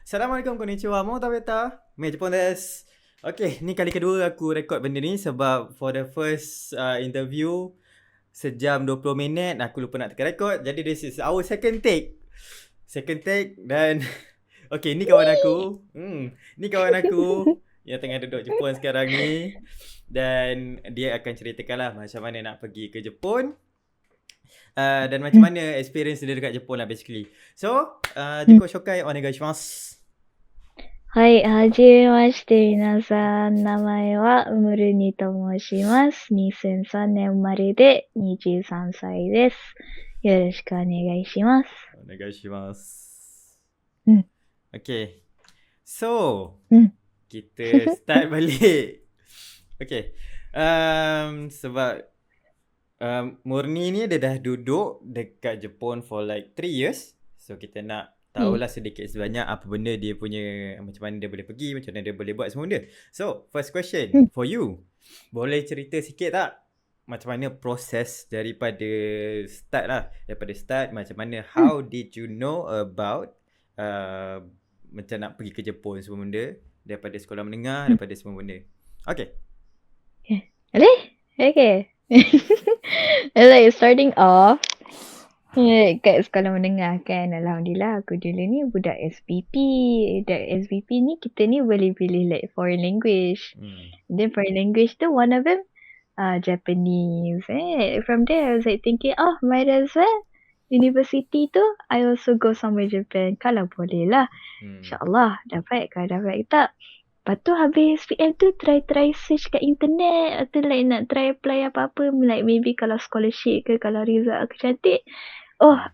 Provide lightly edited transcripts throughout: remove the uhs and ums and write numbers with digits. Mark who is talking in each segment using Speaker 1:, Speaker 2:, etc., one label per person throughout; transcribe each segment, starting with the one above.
Speaker 1: Assalamualaikum, konnichiwa, mo tabeta. Me Jepun desu. Okay, ni kali kedua aku rekod benda ni sebab for the first interview sejam 20 minit aku lupa nak tekan rekod. Jadi this is our second take. Second take dan okay, ni kawan aku. Ni kawan aku yang tengah duduk Jepun sekarang ni dan dia akan ceritakan lah macam mana nak pergi ke Jepun. Dan macam mana experience dia dekat Jepun lah basically. So, Jiko Shokai onegaishimasu.
Speaker 2: はい、はじめまして、皆さん。名前はムルニと申します。2003年生まれで23歳です。よろしくお願いします。
Speaker 1: onegaishimasu.
Speaker 2: Okay.
Speaker 1: So, kita start balik. Okay. Sebab Murni ni dia dah duduk dekat Jepun for like 3 years. So kita nak tahulah sedikit sebanyak apa benda dia punya, macam mana dia boleh pergi, macam mana dia boleh buat semua benda. So, first question for you. Boleh cerita sikit tak macam mana proses daripada start lah. Daripada start macam mana, how did you know about macam nak pergi ke Jepun semua benda. Daripada sekolah menengah, daripada semua benda. Okay.
Speaker 2: Okay. Like starting off, kat sekolah menengah kan, Alhamdulillah aku dulu ni budak SPP. Budak SPP ni kita ni boleh pilih like foreign language. Then foreign language tu one of them Japanese. From there I was like thinking, might as well university tu I also go somewhere Japan. Kalau boleh lah, InsyaAllah dapat. Kalau dapat tak, lepas tu habis PM tu try search kat internet atau like nak try apply apa-apa, like maybe kalau scholarship ke, kalau result aku cantik,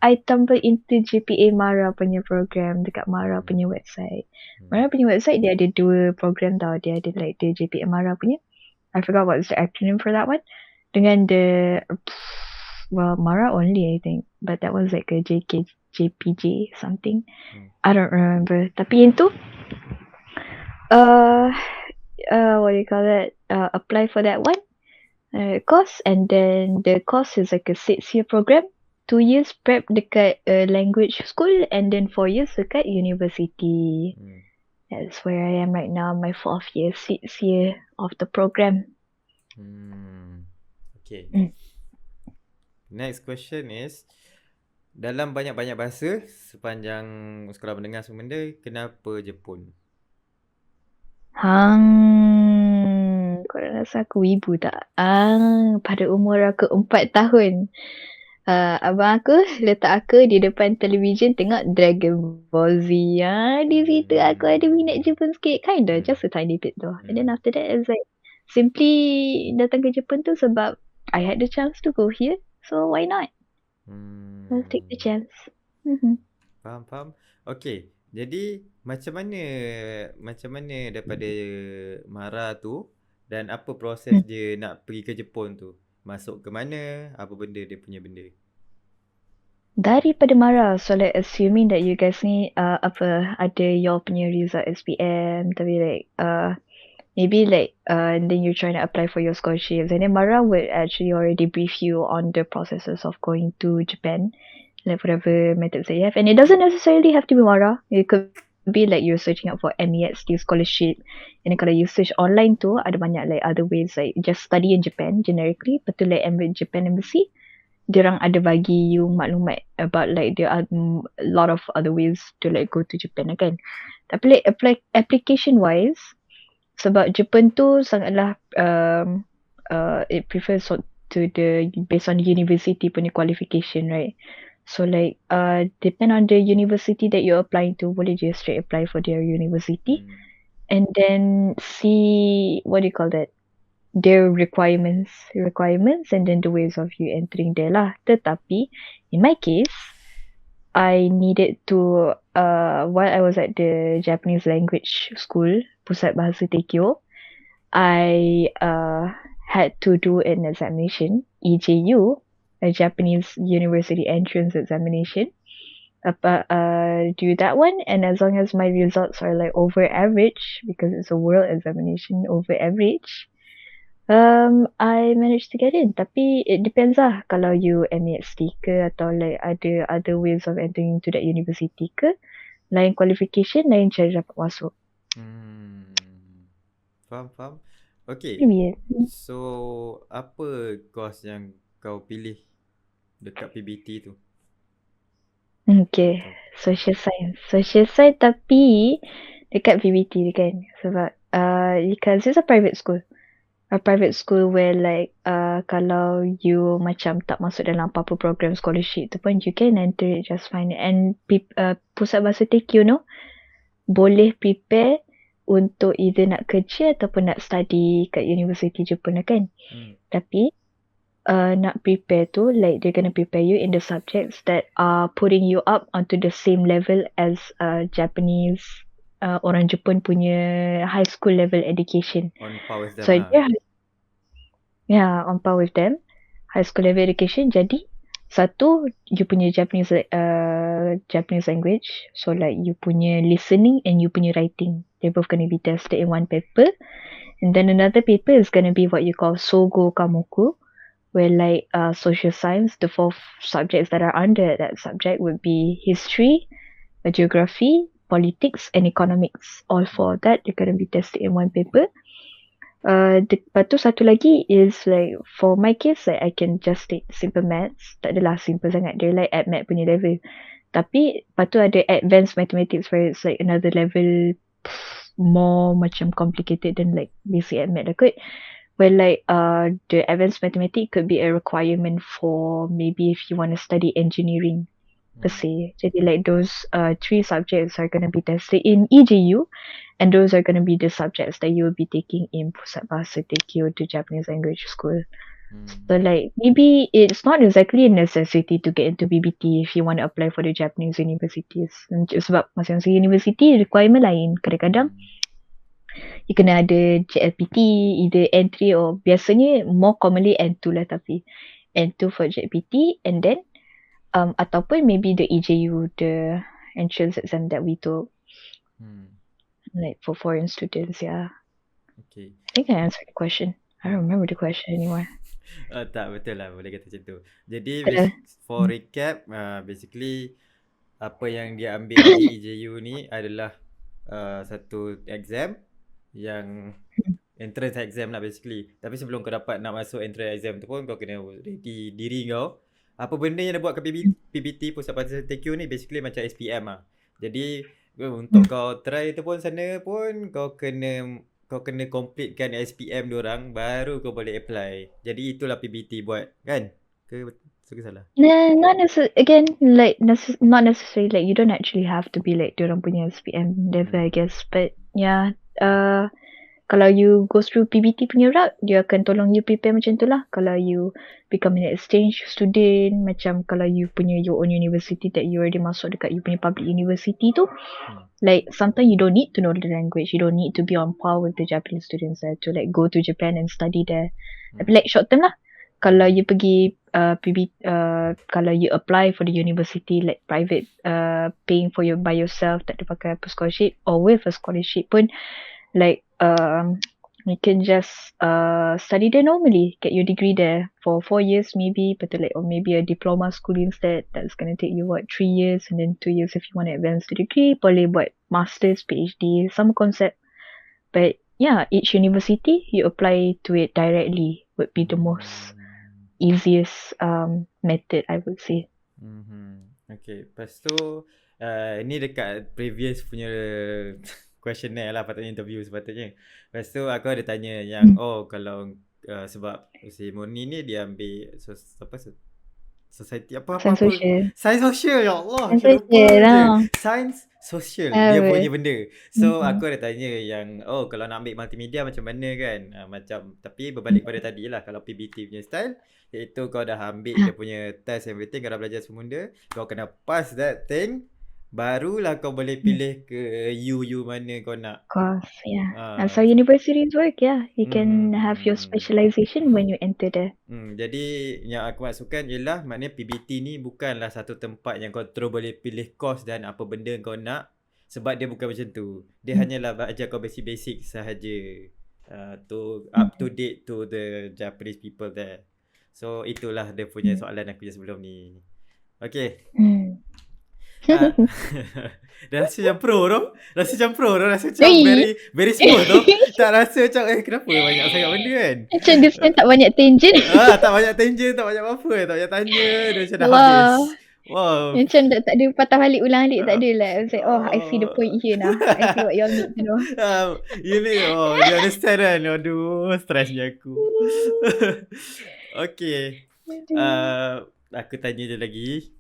Speaker 2: I tumble into JPA Mara punya program dekat Mara punya website. Mara punya website dia ada 2 program tau. Dia ada like the JPA Mara punya, I forgot what's the acronym for that one, dengan the Mara only I think, but that was like a JPJ something. I don't remember. Tapi yang tu what do you call that, apply for that one course, and then the course is like a 6-year program. 2 years prep dekat language school, and then 4 years dekat university. That's where I am right now, my 4th year, 6th year of the program.
Speaker 1: Okay. Next question is, dalam banyak-banyak bahasa sepanjang sekolah menengah semua benda, kenapa Jepun?
Speaker 2: Korang rasa aku wibu tak? Pada umur aku 4 tahun, abang aku letak aku di depan television tengok Dragon Ball Z. Di situ aku ada minat Jepun sikit, just a tiny bit though. And then after that, it's like simply datang ke Jepun tu sebab I had the chance to go here, so why not? I'll take the chance.
Speaker 1: Faham. Okay, jadi macam mana daripada Mara tu, dan apa proses dia nak pergi ke Jepun tu? Masuk ke mana? Apa benda dia punya benda?
Speaker 2: Daripada Mara, so like assuming that you guys ni ada your punya result SPM, tapi like maybe like and then you're trying to apply for your scholarships, and then Mara would actually already brief you on the processes of going to Japan, like whatever methods that you have. And it doesn't necessarily have to be Mara. It could be like you're searching out for MEXT scholarship, and then kalau you search online tu ada banyak like other ways, like just study in Japan generically. Betul like Japan Embassy, diorang ada bagi you maklumat about like there are a lot of other ways to like go to Japan kan. Tapi like application wise, sebab Japan tu sangatlah it prefers to the based on the university punya qualification, right? So like depend on the university that you're applying to, boleh je straight apply for their university, and then see what do you call that, their requirements, and then the ways of you entering there lah. Tetapi in my case, I needed to while I was at the Japanese language school, Pusat Bahasa Tokyo, I had to do an examination, EJU, a Japanese University Entrance Examination. Do that one, and as long as my results are like over average, because it's a world examination, over average, I managed to get in. Tapi it depends lah, kalau you MEXT ke atau like ada other ways of entering into that university ke, Lain qualification, lain cara dapat masuk.
Speaker 1: Faham. Okay.
Speaker 2: Weird.
Speaker 1: So, apa course yang kau pilih dekat PBT tu?
Speaker 2: Okay. Social science. Social science tapi dekat PBT kan. Sebab because it's a private school. A private school where like kalau you macam tak masuk dalam apa-apa program scholarship tu pun you can enter it just fine. And Pusat Bahasa TQ boleh prepare untuk either nak kerja ataupun nak study kat university Jepun lah kan. Tapi nak prepare tu like they're gonna prepare you in the subjects that are putting you up onto the same level as Japanese orang Jepun punya high school level education.
Speaker 1: On par with them
Speaker 2: So
Speaker 1: lah.
Speaker 2: on par with them. High school level education. Jadi satu, you punya Japanese language. So like you punya listening and you punya writing. They're both going to be tested in one paper. And then another paper is going to be what you call Sogo Kamoku, where like social science, the 4 subjects that are under that subject would be history, geography, politics and economics. All 4 of that, they're going to be tested in one paper. Lepas tu satu lagi is like for my case like I can just take simple maths. Tak adalah simple sangat. Dia like AdMath punya level. Tapi lepas tu ada advanced mathematics where it's like another level more macam complicated than like basic AdMath lah kot. Where like the advanced mathematics could be a requirement for maybe if you want to study engineering per se. Jadi like those 3 subjects are going to be tested in EJU. And those are going to be the subjects that you will be taking in Pusat Bahasa TQ, the Japanese language school. So like maybe it's not exactly a necessity to get into BBT if you want to apply for the Japanese universities. Sebab masing-masing university requirement lain. Kadang-kadang you kena ada JLPT, either N3 or biasanya more commonly N2 lah tapi. N2 for JLPT and then ataupun maybe the EJU, the entrance exam that we took. Like for foreign students, yeah.
Speaker 1: Okay.
Speaker 2: I think I answered the question. I don't remember the question anymore.
Speaker 1: Tak, betul lah. Boleh kata macam tu. Jadi, for recap, basically, apa yang dia ambil di EJU ni adalah satu exam yang entrance exam lah basically. Tapi sebelum kau dapat nak masuk entrance exam tu pun, kau kena ready diri kau. Apa benda yang dia buat ke PBT, Pusat Bahasa TQ ni basically macam SPM lah. Jadi, untuk kau try tu pun sana pun kau kena completekan SPM diorang baru kau boleh apply. Jadi itulah PBT buat kan? Ke salah?
Speaker 2: Not necessarily. Again, like not necessarily. Like you don't actually have to be like diorang punya SPM level, I guess. But yeah, kalau you go through PBT punya route, dia akan tolong you prepare macam tu lah. Kalau you become an exchange student, macam kalau you punya your own university that you already masuk dekat you punya public university tu, like sometimes you don't need to know the language. You don't need to be on par with the Japanese students there to like go to Japan and study there. Tapi like short term lah. Kalau you pergi kalau you apply for the university like private, paying for by yourself, tak ada pakai apa scholarship or with a scholarship pun, like you can just study there normally, get your degree there for 4 years maybe, betul like, or maybe a diploma school instead. That's going to take you 3 years and then 2 years if you want to advance the degree. Boleh buat masters, PhD, some concept. But yeah, each university you apply to it directly would be the most easiest method, I would say.
Speaker 1: Okay, lepas tu ni dekat previous punya questionnaire lah, patutnya interview sepatutnya. Lepas tu aku ada tanya yang kalau sebab si Murni ni dia ambil society apa-apa. Science social, ya Allah. Science social dia punya benda. So aku ada tanya yang kalau nak ambil multimedia macam mana kan? Macam tapi berbalik pada tadi lah, kalau PBT punya style iaitu kau dah ambil dia punya test everything, kau dah belajar semua benda, kau kena pass that thing, barulah kau boleh pilih ke UU mana kau nak.
Speaker 2: Of course, yeah. That's how universities work, yeah. You can have your specialization when you enter there.
Speaker 1: Jadi yang aku maksudkan ialah maknanya PBT ni bukanlah satu tempat yang kau terus boleh pilih course dan apa benda kau nak, sebab dia bukan macam tu. Dia hanyalah ajar kau basic-basic sahaja, to up to date to the Japanese people there. So itulah dia punya soalan aku sebelum ni. Okay. Ah, dah rasa macam pro tu. Rasa macam pro tu. Rasa macam
Speaker 2: Ui.
Speaker 1: very smooth tu. Tak rasa macam kenapa banyak sangat benda kan.
Speaker 2: Macam this time tak banyak tangent.
Speaker 1: Tak banyak tangent, tak banyak apa-apa. Tak banyak tanya. Dia macam dah habis.
Speaker 2: Allah.
Speaker 1: Wow.
Speaker 2: Macam tak ada patah balik ulang alik, tak ada lah. I was like, oh, I see the point here now. I see what y'all need to know.
Speaker 1: You understand kan. Aduh, stresnya aku. Okay. Aku tanya je lagi.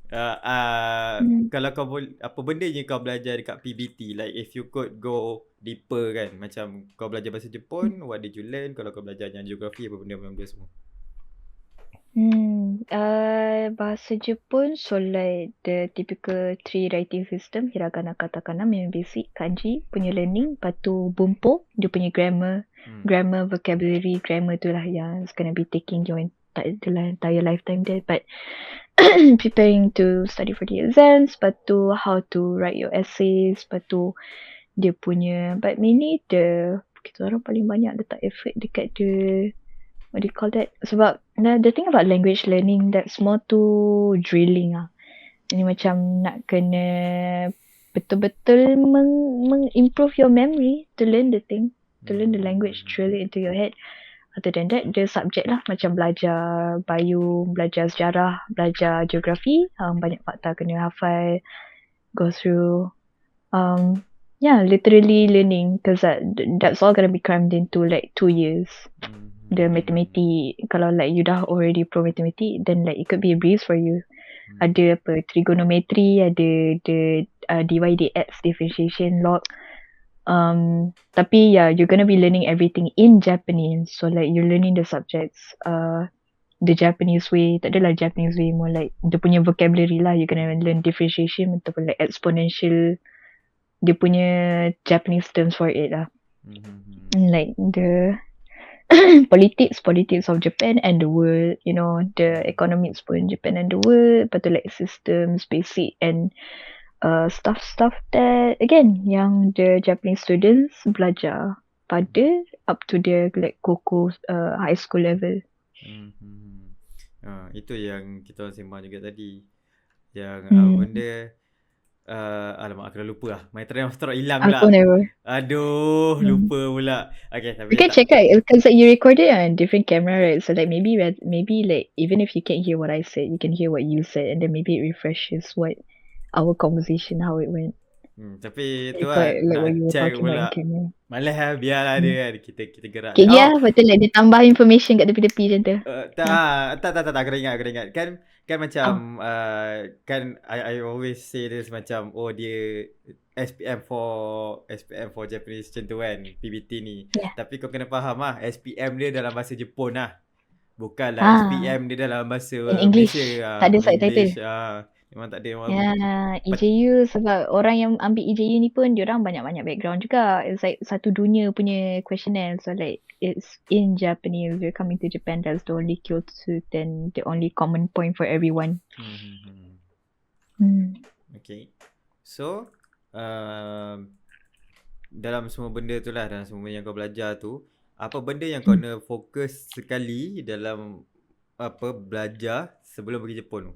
Speaker 1: Kalau kau apa benda je kau belajar dekat PBT, like if you could go deeper kan, macam kau belajar bahasa Jepun, what did you learn? Kalau kau belajar yang geografi, apa benda-benda semua?
Speaker 2: Bahasa Jepun, so like the typical 3 writing system, hiragana, katakana, memang basic, kanji punya learning, lepas tu bunpo, dia punya grammar, vocabulary, grammar tu lah yang is gonna be taking your entire lifetime there, but preparing to study for the exams, lepas tu how to write your essays, lepas tu dia punya, but mainly kita orang paling banyak letak effort dekat what do you call that? Sebab the thing about language learning, that's more to drilling lah. Ini macam nak kena betul-betul improve your memory to learn the thing, to learn the language, drill it into your head. Other than that, the subject lah, macam belajar bio, belajar sejarah, belajar geografi, banyak fakta kena hafal, go through. Literally learning, because that's all gonna be crammed into like 2 years. The mathematics, kalau like you dah already pro mathematics, then like it could be a breeze for you. Ada apa, trigonometry, ada the dy/dx, differentiation, log. Tapi you're gonna be learning everything in Japanese, so like you're learning the subjects the Japanese way. Tak adalah Japanese way, more like dia punya vocabulary lah. You're gonna learn differentiation ataupun like exponential, dia punya Japanese terms for it lah. Like the politics of Japan and the world, you know, the economics pun Japan and the world, lepas tu like systems, basic and stuff that again yang the Japanese students belajar pada up to their like koko high school level.
Speaker 1: Itu yang kita sembang juga tadi, yang benda alamak, aku dah lupa lah. My train of thought hilang pula.
Speaker 2: Aku never.
Speaker 1: Aduh, lupa pula. Okay, tapi
Speaker 2: you can check out, because like, you recorded on different camera, right? So like maybe like even if you can't hear what I said, you can hear what you said, and then maybe it refreshes what our conversation, how it went.
Speaker 1: Tapi tu lah,
Speaker 2: like
Speaker 1: nak check pula. Malas lah, biarlah dia kan. Kita gerak.
Speaker 2: Ya, betul lah. Dia tambah information kat tepi-tepi macam tu.
Speaker 1: Tak. Aku dah ingat. Kan macam kan I always say this macam dia SPM for Japanese macam tu kan, PBT ni. Tapi kau kena faham lah, SPM dia dalam bahasa Jepun lah. Bukanlah SPM dia dalam bahasa
Speaker 2: English.
Speaker 1: Malaysia.
Speaker 2: Tak ada subtitle.
Speaker 1: Memang tak ada.
Speaker 2: EJU, sebab orang yang ambil EJU ni pun diorang banyak-banyak background juga. It's like satu dunia punya questionnaire. So like it's in Japanese. You're coming to Japan, that's the only Kyoto, then the only common point for everyone.
Speaker 1: Okay. So dalam semua benda tu lah, dalam semua yang kau belajar tu, apa benda yang kau nak fokus sekali dalam belajar sebelum pergi Jepun tu?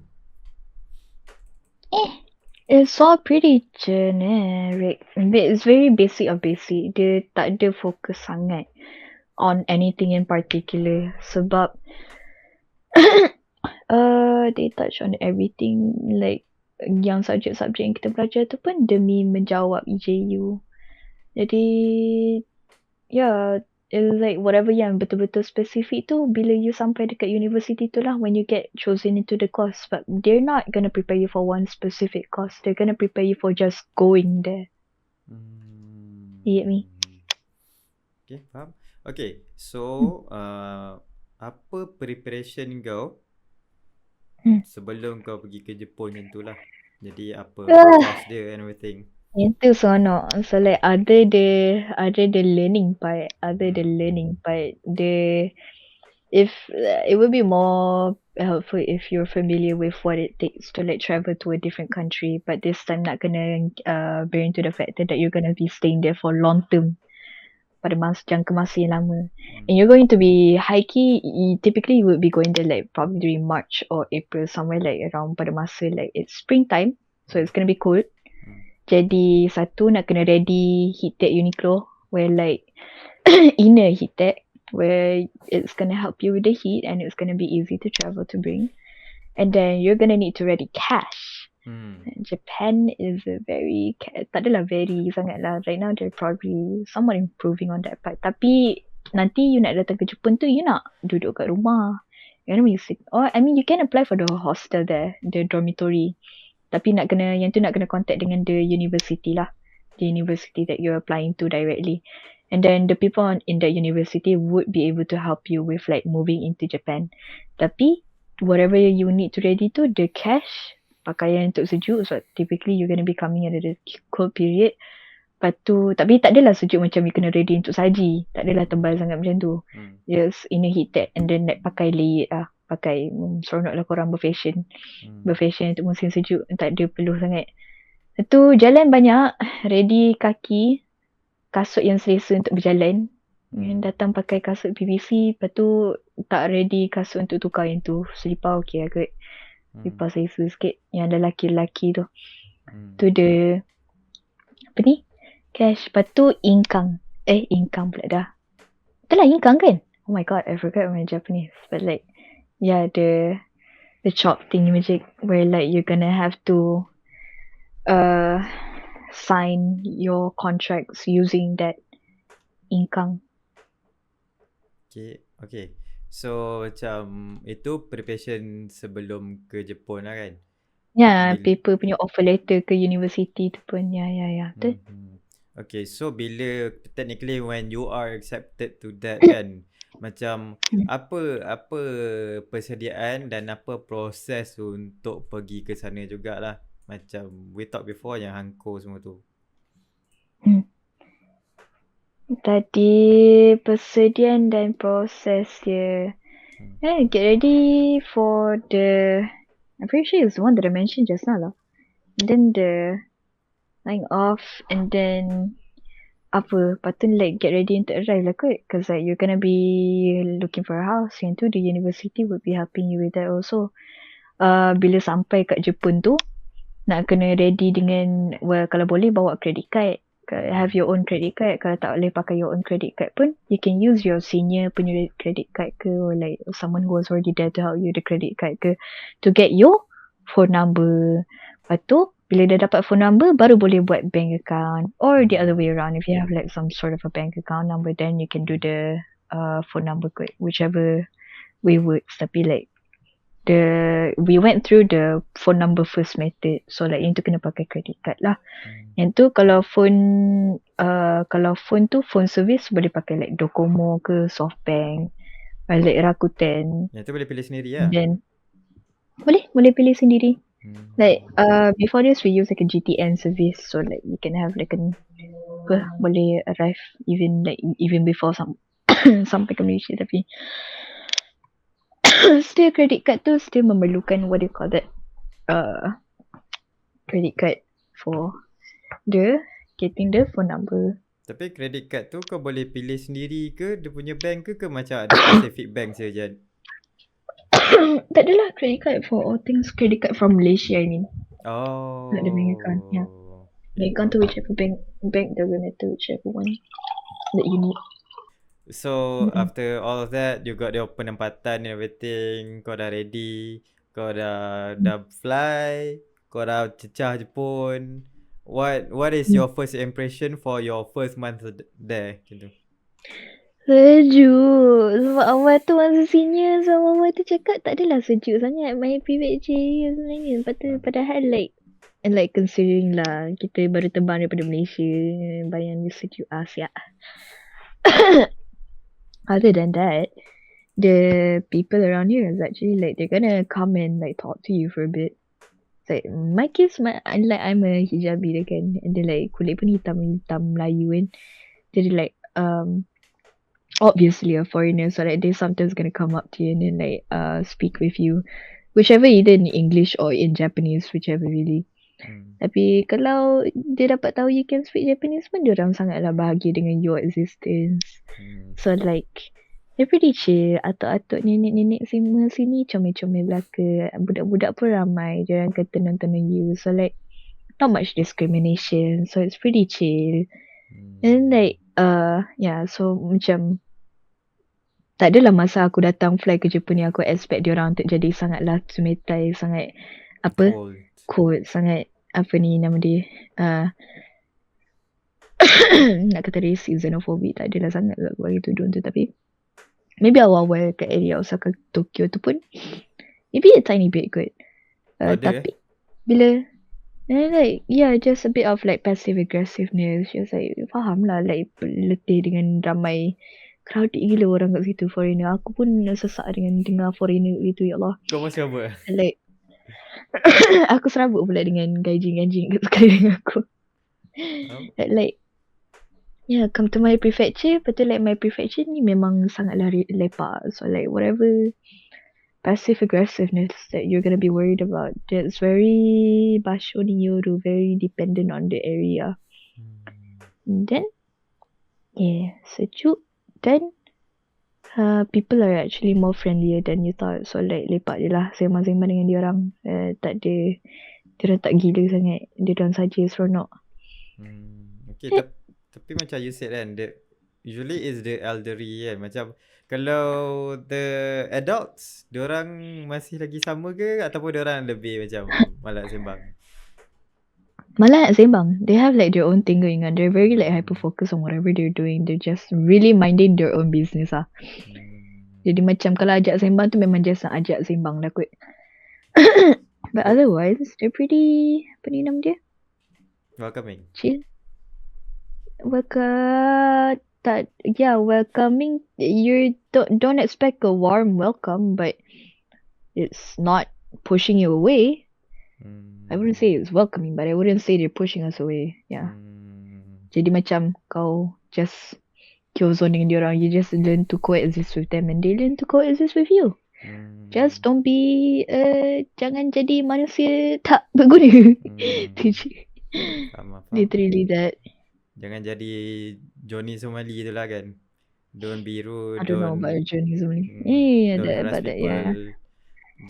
Speaker 2: It's all pretty generic. It's very basic of basic. Dia tak ada fokus sangat on anything in particular. Sebab they touch on everything. Like yang subjek-subjek yang kita belajar tu pun demi menjawab EJU. Jadi it's like whatever yang betul-betul spesifik tu, bila you sampai dekat university tu lah when you get chosen into the course. But they're not gonna prepare you for one specific course. They're gonna prepare you for just going there. You get me?
Speaker 1: Okay, faham. Okay, so apa preparation kau sebelum kau pergi ke Jepun macam tu lah? Jadi apa course dia and everything?
Speaker 2: Itu seronok. So like other the learning part, if it would be more helpful if you're familiar with what it takes to like travel to a different country, but this time not gonna bear into the fact that you're gonna be staying there for long term, pada jangka masa yang lama, and you're going to be hiking. Typically you would be going there like probably during March or April, somewhere like around pada masa like it's springtime. So it's gonna be cold.
Speaker 1: Hmm.
Speaker 2: Jadi satu nak kena ready heat tech Uniqlo where like inner heat tech where it's gonna help you with the heat and it's gonna be easy to travel to bring. And then you're gonna need to ready cash. Japan is a very tak adalah very sangat lah. Right now they're probably somewhat improving on that part. Tapi nanti you nak datang ke Jepun tu, you nak duduk kat rumah. You know you sit. Or I mean you can apply for the hostel there, the dormitory. Tapi nak kena yang tu nak kena contact dengan the university lah. The university that you're applying to directly. And then the people in that university would be able to help you with like moving into Japan. Tapi whatever you need to ready tu, the cash, pakaian untuk sejuk, so typically you're going to be coming at a cold period. Lepas tu, tapi tak adalah sejuk macam you kena ready untuk saji. Tak adalah tebal sangat macam tu. Just in a heat tech and then like pakai layered lah. Pakai seronok lah korang berfashion. Berfashion untuk musim sejuk. Tak ada peluh sangat. Itu jalan banyak. Ready kaki. Kasut yang selesa untuk berjalan. Datang pakai kasut PVC. Lepas tu tak ready kasut untuk tukar yang tu. Selipar okey lah kot. Selipar selesa sikit. Yang ada laki-laki tu. Tu the apa ni? Cash. Lepas tu income. Income pula dah. Betul lah income kan? Oh my god, I forgot my Japanese. But like yeah, the chop thing magic where like you're gonna have to sign your contracts using that income.
Speaker 1: Okay. So macam itu preparation sebelum ke Jepun lah kan?
Speaker 2: Ya, paper punya offer letter ke university tu pun. Ya. Betul?
Speaker 1: Okay, so bila technically when you are accepted to that kan, macam apa persediaan dan apa proses untuk pergi ke sana jugalah. Macam we talk before yang hanko semua tu.
Speaker 2: Tadi persediaan dan proses dia. Get ready for the, I'm pretty sure it's the one that I mentioned just now lah. And then the line off and then apa, patut like get ready untuk arrive lah kot. Because like you're gonna be looking for a house. Yang tu the university would be helping you with that also. Bila sampai kat Jepun tu, nak kena ready dengan, well kalau boleh bawa credit card. Have your own credit card. Kalau tak boleh pakai your own credit card pun, you can use your senior punya credit card ke, or like someone who was already there to help you the credit card ke, to get your phone number. Lepas tu, bila dah dapat phone number, baru boleh buat bank account. Or the other way around, if you have like some sort of a bank account number, then you can do the phone number code, whichever way works. Tapi like, we went through the phone number first method. So like, yang tu kena pakai credit card lah. Yang tu kalau phone tu phone service boleh pakai like Docomo ke Softbank, like Rakuten.
Speaker 1: Yang tu boleh pilih sendiri lah.
Speaker 2: Then boleh pilih sendiri. Like before this we use like a GTN service, so like you can have like boleh arrive even before sampai ke Malaysia. Tapi still credit card tu still memerlukan what do you call that, credit card for the getting the phone number.
Speaker 1: Tapi credit card tu kau boleh pilih sendiri ke dia punya bank ke macam ada specific bank saja?
Speaker 2: Tak adalah credit card for all things. Credit card from Malaysia I mean.
Speaker 1: Oh.
Speaker 2: Not the bank account. Yeah. Bank account to whichever bank doesn't matter, whichever one that you need.
Speaker 1: So after all of that, you got the penempatan and everything, kau dah ready, kau dah fly, kau dah cecah Jepun. What is your first impression for your first month there? Gitu.
Speaker 2: Sejuk. Sebab awal tu masa senior, so awal tu cakap tak adalah sejuk sangat. Main private je sebenarnya. Padahal like considering lah, kita baru terbang daripada Malaysia, bayang sejuk Asia. Other than that, the people around here is actually like they're gonna come and like talk to you for a bit. It's like my kids, I'm a hijabi kan, and they like kulit pun hitam Melayu kan. Jadi like obviously a foreigner, so like they sometimes gonna come up to you and then like speak with you, whichever, either in English or in Japanese, whichever really. Tapi kalau dia dapat tahu you can speak Japanese pun, dia orang sangatlah bahagia dengan your existence. So like they're pretty chill. Atuk-atuk, nenek-nenek semua sini comel-comel belaka. Budak-budak pun ramai. Dia orang kata tenang-tenang you. So like not much discrimination, so it's pretty chill. And like so macam tak adalah masa aku datang fly ke Jepun ni aku expect diorang untuk jadi sangatlah sumetai, sangat apa cold, sangat apa ni nama dia nak kata racist, xenophobic, tak adalah sangat bagi tudung tu. Tapi maybe awal-awal kat area Osaka, Tokyo tu pun maybe a tiny bit good. Tapi bila like just a bit of like passive aggressiveness, just like faham lah, like letih dengan ramai crowded gila orang kat situ, foreigner. Aku pun sesak dengan dengar foreigner itu, ya Allah.
Speaker 1: Kau masih apa?
Speaker 2: Like aku serabut pula dengan gaijin kat sekali dengan aku. Like come to my prefecture. Betul, like my prefecture ni memang sangatlah lepak. So like whatever passive aggressiveness that you're gonna be worried about, that's very basho ni yoru, very dependent on the area. And then sejuk. Then people are actually more friendlier than you thought. So like lepak je lah, sembang-sembang dengan diorang. Tak ada, diorang tak gila sangat, diorang saja seronok.
Speaker 1: Okay, tapi macam you said kan, usually is the elderly kan. Macam kalau the adults, diorang masih lagi sama ke ataupun diorang lebih macam malah sembang?
Speaker 2: Malah sembang. They have like their own thing going on. They're very like hyper focused on whatever they're doing. They're just really minding their own business lah. Jadi macam kalau ajak sembang tu memang just nak ajak sembang lah kot. But otherwise, they're pretty, apa ni nama dia?
Speaker 1: Welcoming.
Speaker 2: Chill. Welcoming. You don't expect a warm welcome, but it's not pushing you away. I wouldn't say it's welcoming, but I wouldn't say they're pushing us away. Jadi macam kau just kyozone dengan diorang, you just learn to coexist with them and they learn to coexist with you. Just don't be jangan jadi manusia tak berguna. Literally that.
Speaker 1: Jangan jadi Johnny Somali tu lah kan. Don't be rude.
Speaker 2: I don't know about Johnny Somali.
Speaker 1: Don't harass people.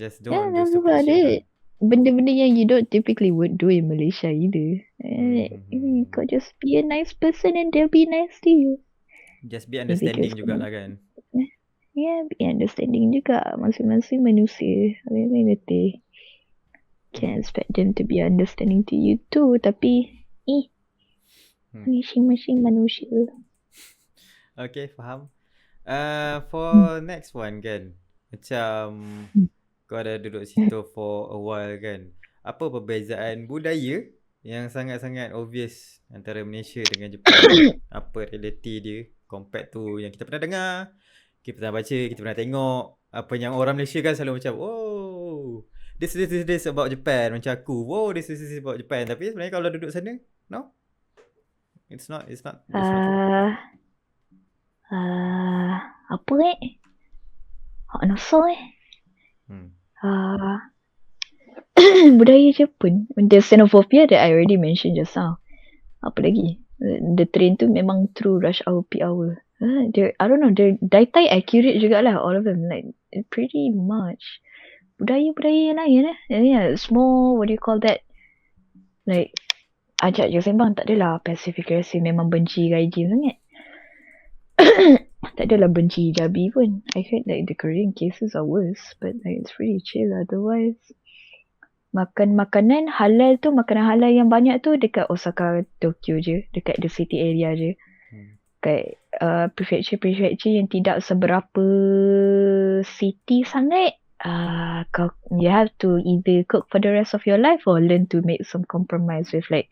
Speaker 1: Just don't do stupid shit.
Speaker 2: Benda-benda yang you don't typically would do in Malaysia either. Kau just be a nice person and they'll be nice to you.
Speaker 1: Just be understanding jugalah kan.
Speaker 2: Be understanding juga. Masing-masing manusia. Mengerti. Can't expect them to be understanding to you too. Tapi masing-masing manusia.
Speaker 1: Okay, faham. For next one kan, macam kau dah duduk situ for a while kan, apa perbezaan budaya yang sangat-sangat obvious antara Malaysia dengan Jepun? Apa reality dia compared to yang kita pernah dengar, kita pernah baca, kita pernah tengok. Apa yang orang Malaysia kan selalu macam, oh, this about Japan. Macam aku, wow, this about Japan. Tapi sebenarnya kalau duduk sana, no, it's not.
Speaker 2: Apa Nasa budaya Jepun, the xenophobia that I already mentioned just now. Apa lagi? The train tu memang true rush hour, peak hour. I don't know, they're daitai accurate jugalah, all of them, like pretty much. Budaya-budaya yang lain it's more, what do you call that, like ajak je sembang, tak adalah passive aggressive, memang benci gaijin sangat. Tak adalah benci hijabi pun. I heard like the Korean cases are worse, but like it's pretty chill otherwise. Makan makanan halal tu, makanan halal yang banyak tu dekat Osaka, Tokyo je, dekat the city area je. Kat prefecture yang tidak seberapa city sangat, you have to either cook for the rest of your life or learn to make some compromise with like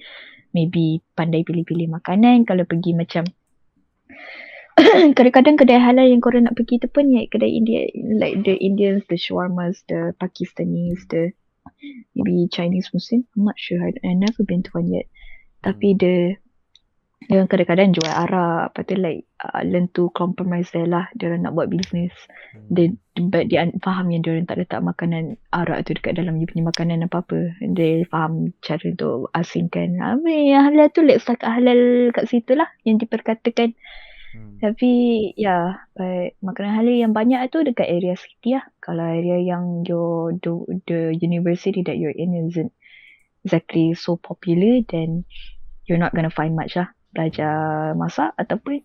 Speaker 2: maybe pandai pilih-pilih makanan. Kalau pergi macam kadang-kadang kedai halal yang korang nak pergi tu pun like kedai India, like the Indians, the shawarmas, the Pakistanis, the maybe Chinese Muslim. I'm not sure, I've never been to one yet. Tapi yang kadang-kadang jual Arab, lepas tu like learn to compromise there lah. Diorang nak buat business, dia faham yang diorang tak letak makanan Arab tu dekat dalam dia punya makanan apa-apa. Dia faham cara untuk asingkan. Yang halal tu like setakat halal kat situ lah yang diperkatakan. Tapi makanan halal yang banyak tu dekat area city lah. Kalau area yang the university that you're in isn't exactly so popular, then you're not gonna find much lah. Belajar masak ataupun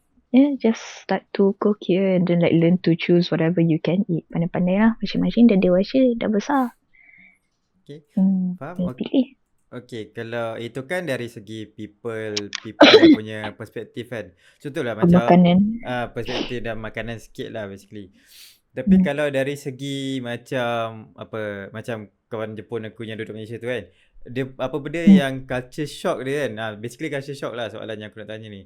Speaker 2: just start to cook here and then like learn to choose whatever you can eat. Pandai-pandai lah. Masing-masing dah dewasa, dah besar.
Speaker 1: Okay.
Speaker 2: Faham? Pilih.
Speaker 1: Okay, kalau itu kan dari segi people punya perspektif kan. Contohlah macam perspektif dan makanan sikit lah basically. Tapi kalau dari segi macam macam kawan Jepun aku yang duduk Malaysia tu kan, dia apa benda yang culture shock dia kan. Basically culture shock lah soalan yang aku nak tanya ni.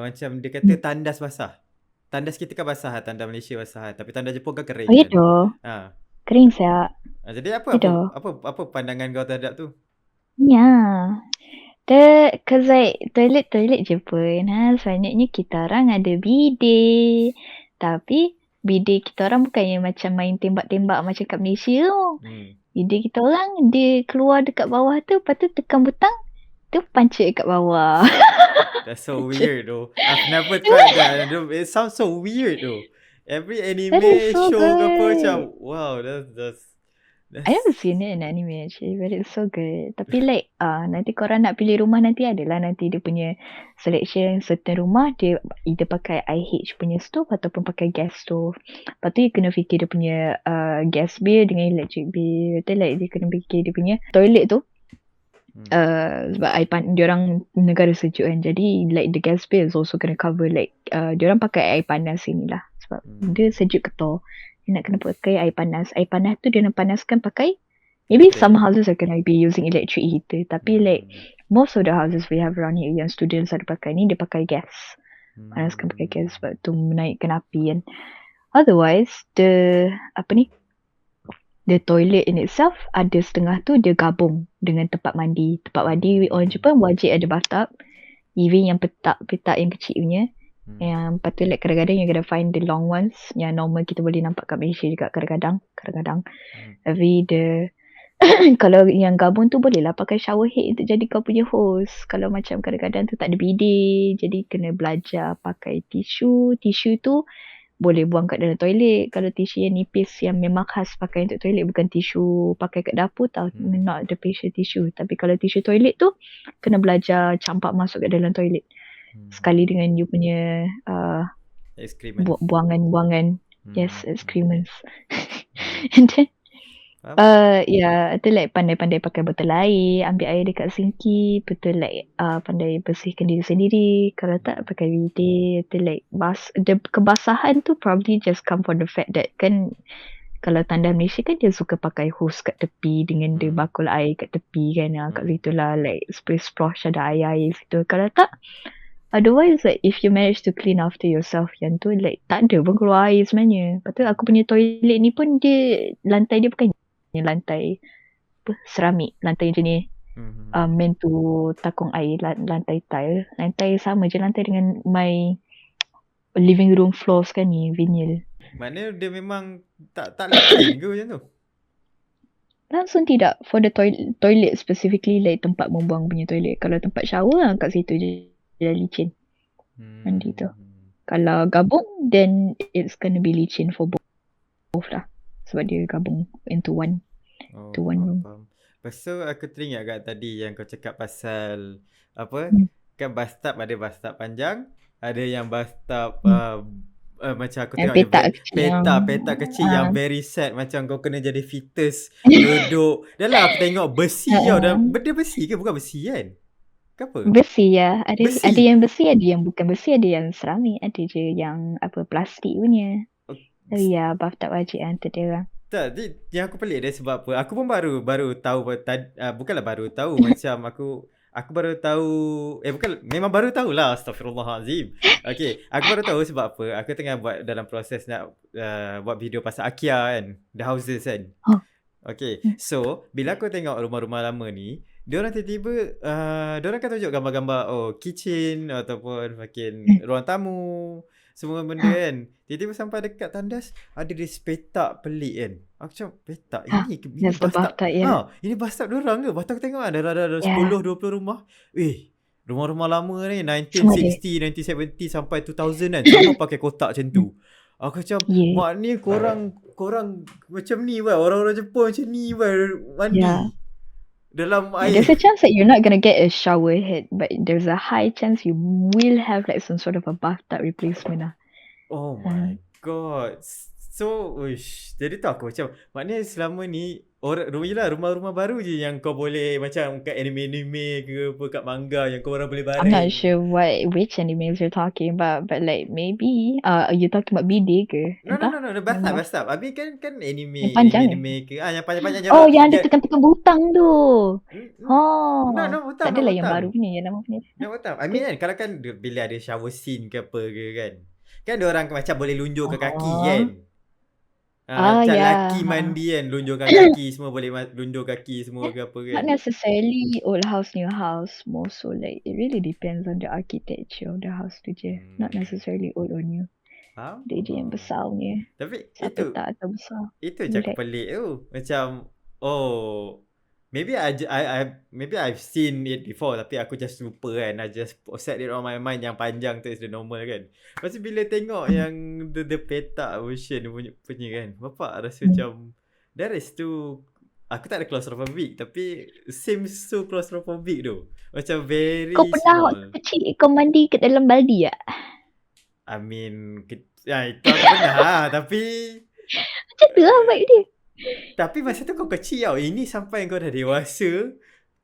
Speaker 1: Macam dia kata tandas basah. Tandas kita kan basah, tandas Malaysia basah, tapi tandas Jepun kan kering.
Speaker 2: Oh ya kan? Kering siap.
Speaker 1: Jadi apa pandangan kau terhadap tu?
Speaker 2: Yeah. Cause like toilet Jepun sebenarnya kita orang ada bidet. Tapi bidet kita orang bukannya macam main tembak-tembak macam kat Malaysia tu. Bidet kita orang dia keluar dekat bawah tu, lepas tu tekan butang, tu pancit kat bawah.
Speaker 1: That's so weird though. I've never tried that. It sounds so weird though. Every anime show ke apa macam wow, that's
Speaker 2: I haven't seen it in anime actually, but it's so good. Tapi like nanti korang nak pilih rumah nanti adalah nanti dia punya selection. Certain rumah dia either pakai IH punya stove ataupun pakai gas stove. Lepas tu you kena fikir dia punya gas bill dengan electric bill. Betul like dia kena fikir dia punya toilet tu. Sebab diorang negara sejuk kan. Jadi like the gas bill is also kena cover like diorang pakai air panas sini lah. Sebab dia sejuk ketor. Dia nak kena pakai air panas. Air panas tu dia nak panaskan pakai, maybe some houses are gonna be using electric heater. Tapi like most of the houses we have around here yang students ada pakai ni, dia pakai gas. Panaskan pakai gas sebab tu menaikkan api kan. Otherwise the toilet in itself ada setengah tu dia gabung dengan tempat mandi. Tempat mandi orang Jepun wajib ada bathtub. Even yang petak yang kecil punya. Yang lepas tu like kadang-kadang you gotta find the long ones yang normal kita boleh nampak kat Malaysia juga kadang-kadang. Tapi kalau yang gabung tu boleh lah pakai shower head untuk jadi kau punya hose. Kalau macam kadang-kadang tu tak ada bidet, jadi kena belajar pakai tisu. Tisu tu boleh buang kat dalam toilet. Kalau tisu yang nipis yang memang khas pakai untuk toilet, bukan tisu pakai kat dapur tau. Not the facial tissue. Tapi kalau tisu toilet tu kena belajar campak masuk kat dalam toilet. Sekali dengan you punya buangan. Yes, excrements. And then tu like pandai-pandai pakai botol air, ambil air dekat sinki, betul like pandai bersihkan diri sendiri. Kalau tak pakai bidet, tu like kebasahan tu probably just come from the fact that kan kalau tandas Malaysia kan dia suka pakai hose kat tepi dengan dia bakul air kat tepi kan. Kat situ lah like splosh ada air situ. Kalau tak otherwise like if you manage to clean after yourself yang tu like tak ada pun keluar air sebenarnya. Lepas tu aku punya toilet ni pun dia lantai dia bukan lantai seramik, lantai macam ni. Meant to takung air, lantai tile. Lantai sama je lantai dengan my living room floors kan ni, vinyl.
Speaker 1: Maknanya dia memang tak licin ke macam tu?
Speaker 2: Langsung tidak. For the toilet specifically like tempat membuang punya toilet. Kalau tempat shower lah kat situ je dia licin. Mandi tu. Kalau gabung then it's gonna be licin for both lah. Sebab dia gabung into one room.
Speaker 1: Lepas tu aku teringat kat tadi yang kau cakap pasal kan bathtub ada bathtub panjang, ada yang bathtub macam aku tengok petak kecil yang very sad, macam kau kena jadi fetus duduk. Dah lah aku tengok besi tau. Benda besi ke bukan besi kan? Apa?
Speaker 2: Besi ya. Ada yang besi, ada yang bukan besi, ada yang seramik, ada je yang plastik punya. Ya, bathtub wajib antara dia orang.
Speaker 1: Tak, yang aku pelik dia sebab apa? Aku pun baru tahu bukanlah baru tahu macam aku baru tahu memang baru tahulah, astagfirullahalazim. Okey, aku baru tahu sebab apa? Aku tengah buat dalam proses nak buat video pasal IKEA kan, the houses kan. Okey, so bila aku tengok rumah-rumah lama ni, diorang tiba-tiba diorang kan tunjuk gambar-gambar kitchen ataupun ruang tamu, semua benda kan. Tiba-tiba sampai dekat tandas ada this petak pelik kan. Aku macam petak ini bathtub. Ini bathtub diorang ke? Bathtub aku tengok ada 10-20 rumah. Rumah-rumah lama ni 1960, 1970 sampai 2000 kan. Semua pakai kotak macam tu. Aku macam maknanya korang macam ni orang-orang Jepun macam ni mandi. dalam
Speaker 2: There's
Speaker 1: air.
Speaker 2: a chance that you're not gonna get a shower head, but there's a high chance you will have like some sort of a bathtub replacement lah.
Speaker 1: Oh my god. So, jadi tu aku macam, maknanya selama ni rumah-rumah baru je yang kau boleh macam kat anime-anime ke apa, kat manga yang kau orang boleh
Speaker 2: I'm not
Speaker 1: baring.
Speaker 2: sure which animes you're talking about, but like maybe are you talking about bidet ke?
Speaker 1: No,
Speaker 2: Entah.
Speaker 1: the bathtub. Habis kan
Speaker 2: Yang panjang.
Speaker 1: anime ke. Yang panjang-panjang je.
Speaker 2: Oh, yang ada tekan-tekan butang tu. Oh.
Speaker 1: Butang.
Speaker 2: Tak adalah yang baru ni, yang lama punya.
Speaker 1: No, butang. I mean kan, kalau kan bila ada shower scene ke apa ke kan. Kan diorang macam boleh lunjurkan kaki kan. Macam lelaki mandi kan, lunjurkan kaki semua, boleh lunjur kaki semua ke apa kan.
Speaker 2: Not necessarily old house, new house. More so like, it really depends on the architecture of the house tu je. Not necessarily old or new. Dia je yang besar punya.
Speaker 1: Tapi
Speaker 2: siapa
Speaker 1: itu
Speaker 2: tak atau besar.
Speaker 1: Itu je aku pelik tu. Macam, maybe I've seen it before tapi aku just lupa kan. I just set it on my mind yang panjang tu is the normal kan. Lepas tu bila tengok yang the petak version punya kan, bapak rasa macam that is too, aku tak ada claustrophobic tapi seems so claustrophobic tu. Macam very
Speaker 2: small. Kau pernah waktu kecil kau mandi kat dalam baldi tak?
Speaker 1: I mean, itu aku pernah tapi
Speaker 2: macam tu lah vibe dia.
Speaker 1: Tapi masa tu kau kecil tau. Ini sampai kau dah dewasa,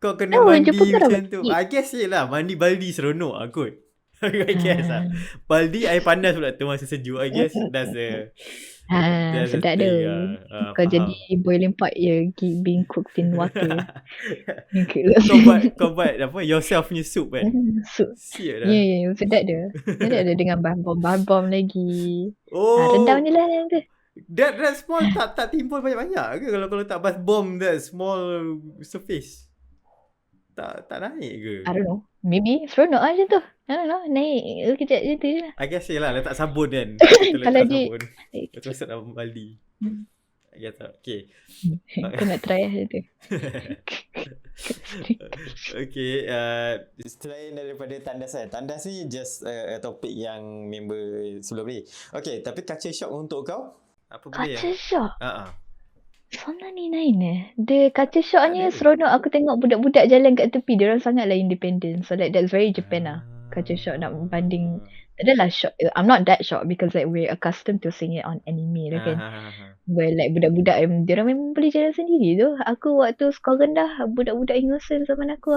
Speaker 1: kau kena mandi macam tu. I guess lah, mandi baldi seronok lah kot. I guess lah. Baldi air panas pula tu masa sejuk. I guess that's the
Speaker 2: sedap tu. Kau jadi boiling pot, you're being cooked in water.
Speaker 1: Kau buat apa, yourself punya soup kan?
Speaker 2: Soup.
Speaker 1: Siap dah.
Speaker 2: Ya, sedap dia. Sedap dia dengan bahan-bom lagi. Rendam je lah tu.
Speaker 1: That small tak timbul banyak-banyak ke kalau letak bath bomb that small surface? Tak naik ke?
Speaker 2: I don't know. Maybe seronok lah macam tu. I don't know. Naik kejap je tu je lah.
Speaker 1: I guess lah letak sabun kan. Kita letak sabun. Lepas masuk dalam baldi. I guess lah. Okay.
Speaker 2: Kau nak try lah tu.
Speaker 1: Okay. Selain daripada tandas kan. Tandas ni just a topik yang member sebelum ni. Okay. Tapi culture shock untuk kau? Apa boleh
Speaker 2: culture shock?
Speaker 1: Sana
Speaker 2: ni lain The culture shocknya seronok aku tengok budak-budak jalan kat tepi. Diorang sangatlah independent. So like that's very Japan lah. Culture shock nak banding. Tak adalah shock. I'm not that shocked because like we're accustomed to seeing it on anime kan. Where like budak-budak diorang memang boleh jalan sendiri tu. Aku waktu sekolah rendah, budak-budak innocent zaman aku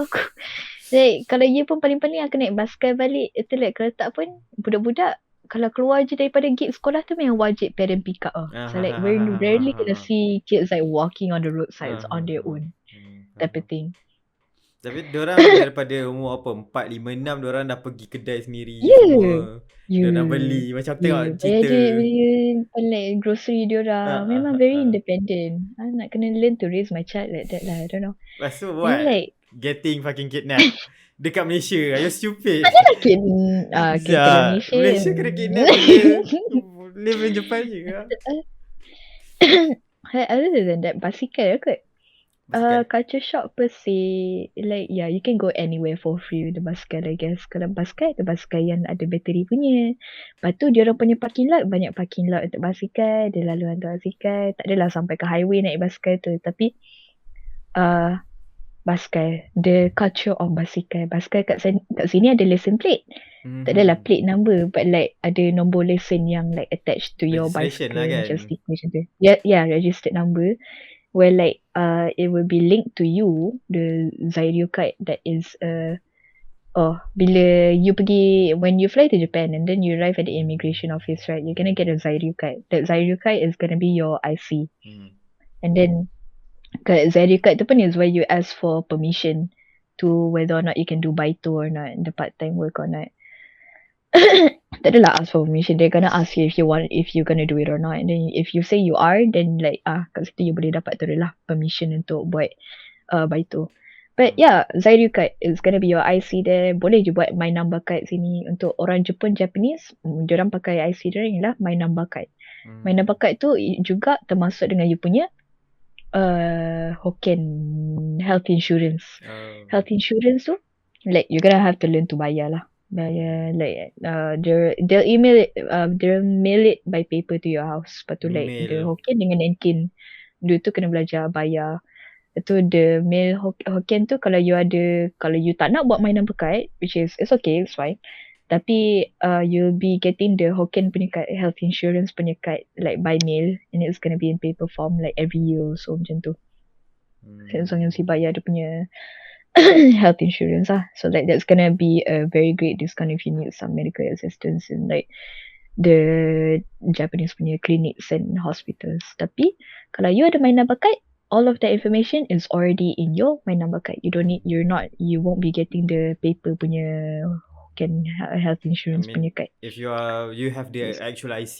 Speaker 2: like kalau ia pun paling-paling aku naik basikal balik. Itu like kalau tak pun budak-budak kalau keluar je daripada gate sekolah tu memang wajib parent pick up so like very rarely gonna see kids like walking on the roadsides on their own type of thing.
Speaker 1: Tapi diorang daripada umur apa 4, 5, 6 diorang dah pergi kedai sendiri semua. Diorang beli macam tengok cerita
Speaker 2: like grocery diorang memang very independent. I nak kena learn to raise my child like that lah. I don't know.
Speaker 1: Lepas tu what? Like, getting fucking kidnapped dekat Malaysia. Are you stupid?
Speaker 2: Tak ada Malaysia.
Speaker 1: Malaysia kena kidnap. Live in Japan je ke?
Speaker 2: Other than that, basikal kot. Culture shock per se, like you can go anywhere for free with the basikal I guess. Kalau basikal, ada basikal yang ada bateri punya. Lepas tu diorang punya parking lot, banyak parking lot untuk basikal. Ada laluan untuk basikal. Tak adalah sampai ke highway naik basikal tu. Tapi basikal, the culture of basikal. Basikal kat sini ada lesen plate. Tak adalah plate number, but like ada nombor lesen yang like attached to your bicycle lah kan? Macam sticker macam tu. Yeah, registered number. Where like it will be linked to you, the Zairyu card that is bila you pergi, when you fly to Japan and then you arrive at the immigration office, right, you're gonna get a Zairyu card. That Zairyu card is gonna be your IC. And then Zairyu card tu pun is where you ask for permission to whether or not you can do baito or not, the part-time work or not. Tak adalah ask for permission. They're gonna ask you if you're gonna do it or not. And then if you say you are, then like kat situ you boleh dapat tu lah permission untuk buat baito. But yeah, Zairyu card is gonna be your IC there. Boleh je buat my number card sini. Untuk orang Jepun, Japanese, diorang pakai IC diorang lah my number card. My number card tu juga termasuk dengan you punya Hokkien health insurance. Health insurance tu like you're gonna have to learn to bayar lah. Bayar like they'll email it, they'll mail it by paper to your house. Lepas tu like the Hokkien dengan Nankin, dia tu kena belajar bayar. Itu the male Hokkien tu kalau you tak nak buat mainan pekat, which is it's okay, it's fine. Tapi you'll be getting the Hokkien punya card, health insurance punya card like by mail, and it's gonna be in paper form like every year, so macam tu. So yang si bayar dia punya health insurance lah. So like that's gonna be a very great discount if you need some medical assistance in like the Japanese punya clinics and hospitals. Tapi kalau you ada mainan bakat, all of that information is already in your mainan bakat. You won't be getting the paper punya health insurance punya card.
Speaker 1: If you have the actual IC,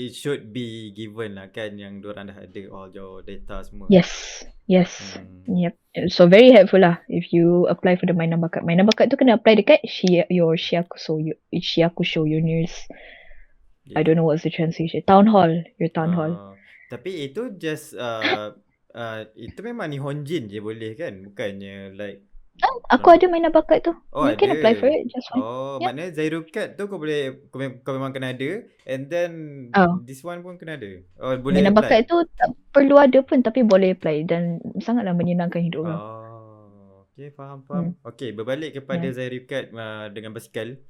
Speaker 1: it should be given lah kan, yang diorang dah ada all your data semua.
Speaker 2: Yes. Yep. So very helpful lah if you apply for the mainan bakat. Mainan bakat tu kena apply dekat your Shiakusho nearest. I don't know what's the translation. Town hall. Your town hall.
Speaker 1: Tapi itu just itu memang Nihonjin je boleh kan? Bukannya like
Speaker 2: aku ada mainan bakat tu. You can
Speaker 1: ada.
Speaker 2: apply for it just fine.
Speaker 1: Maknanya Zairukat tu kau memang kena ada, and then this one pun kena ada. Boleh
Speaker 2: mainan
Speaker 1: apply.
Speaker 2: bakat tu tak perlu ada pun, tapi boleh apply dan sangatlah menyenangkan hidup orang.
Speaker 1: Okay, faham. Okay, berbalik kepada Zairukat dengan basikal.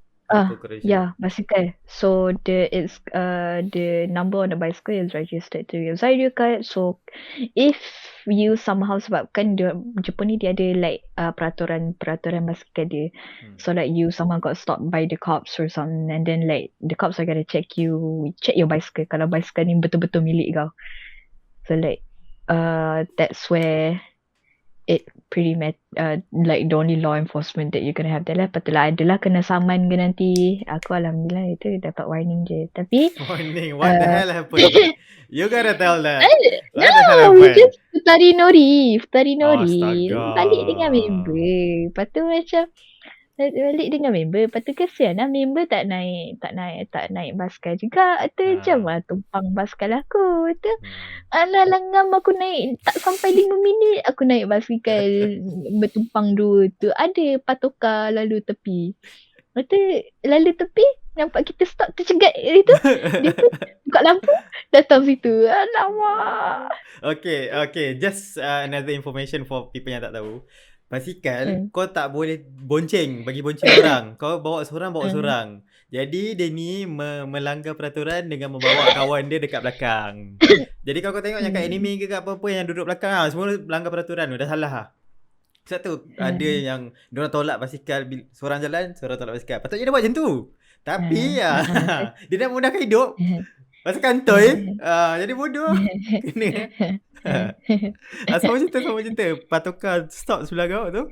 Speaker 2: Basikal. So the number on the bicycle is registered to your Zairyu card. So if you somehow, sebab kan Jepun ni dia ada like peraturan basikal dia. So like you somehow got stopped by the cops or something, and then like the cops are gonna check your bicycle kalau bicycle ni betul-betul milik kau. So like that's where it pretty like the only law enforcement that you're gonna have there lah. Patutlah adalah kena saman ke nanti. Aku alhamdulillah itu dapat warning je. Tapi
Speaker 1: warning, what the hell happened? You gotta tell that.
Speaker 2: No, we just futari nori.
Speaker 1: Astaga.
Speaker 2: Balik dengan member. Lepas tu macam balik dengan member. Lepas tu kesian lah member tak naik basikal juga. Tu macam tumpang basikal aku. Tu alah langam aku naik tak sampai 5 minit aku naik basikal bertumpang dua tu. Ada patoka lalu tepi. Lepas tu lalu tepi nampak kita stop tercegat itu. Dia pun buka lampu datang situ. Alamak.
Speaker 1: Okay. Just another information for people yang tak tahu. Basikal kau tak boleh bagi bonceng orang. Kau bawa seorang. Jadi dia ni melanggar peraturan dengan membawa kawan dia dekat belakang. Jadi kau tengok yang kat anime ke kat apa-apa yang duduk belakang semua melanggar peraturan tu. Dah salah lah. Sebab tu ada yang diorang tolak basikal, seorang jalan, seorang tolak basikal. Patutnya dia buat macam tu. Tapi dia nak mudahkan hidup. Pasal kantoi. Jadi bodoh. Kena. Sama cerita. Patoka stop sebelah kau tu.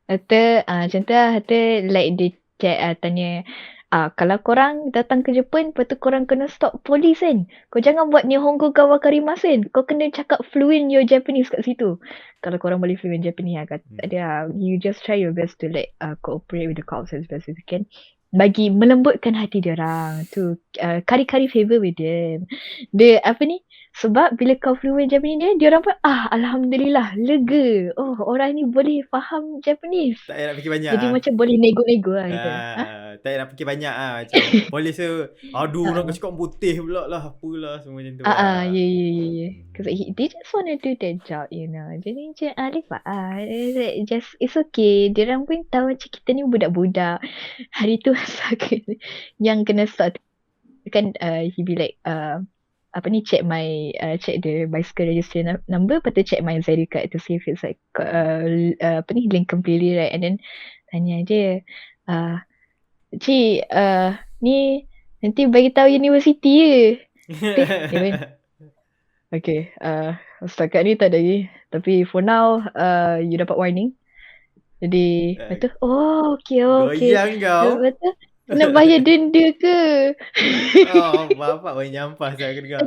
Speaker 2: Macam tu lah. Like dia check tanya. Kalau korang datang ke Jepun, lepas tu korang kena stop polis kan. Kau jangan buat Nihongo ga wakarimasen. Kau kena cakap fluent your Japanese kat situ. Kalau korang boleh fluent Japanese you just try your best to like cooperate with the cops as best as you can. Bagi melembutkan hati dia orang tu, kari-kari favor with them. Dia sebab bila kau fluent Japanese dia orang pun alhamdulillah lega. Oh, orang ni boleh faham Japanese.
Speaker 1: Tak payah nak fikir banyak.
Speaker 2: Jadi macam boleh nego-nego lah gitu.
Speaker 1: Tak payah nak fikir banyak macam polis tu orang cakap putih pula lah, apalah semua macam tu.
Speaker 2: Yeah. Because they just want to do their job, you know. Jadi macam it's okay. Dia orang pun tahu macam kita ni budak-budak. Hari tu yang kena start kan he be like check the bicycle registration number, lepas tu check my Zairyu card to see if it's like link completely right, and then tanya dia cik ni nanti bagi tahu universiti je. Okay, setakat ni tak ada lagi, tapi for now you dapat warning. Jadi betul. Okay.
Speaker 1: Goyang kau.
Speaker 2: Betul. Nak bayar denda ke?
Speaker 1: Bapak main nyampah saya dengar.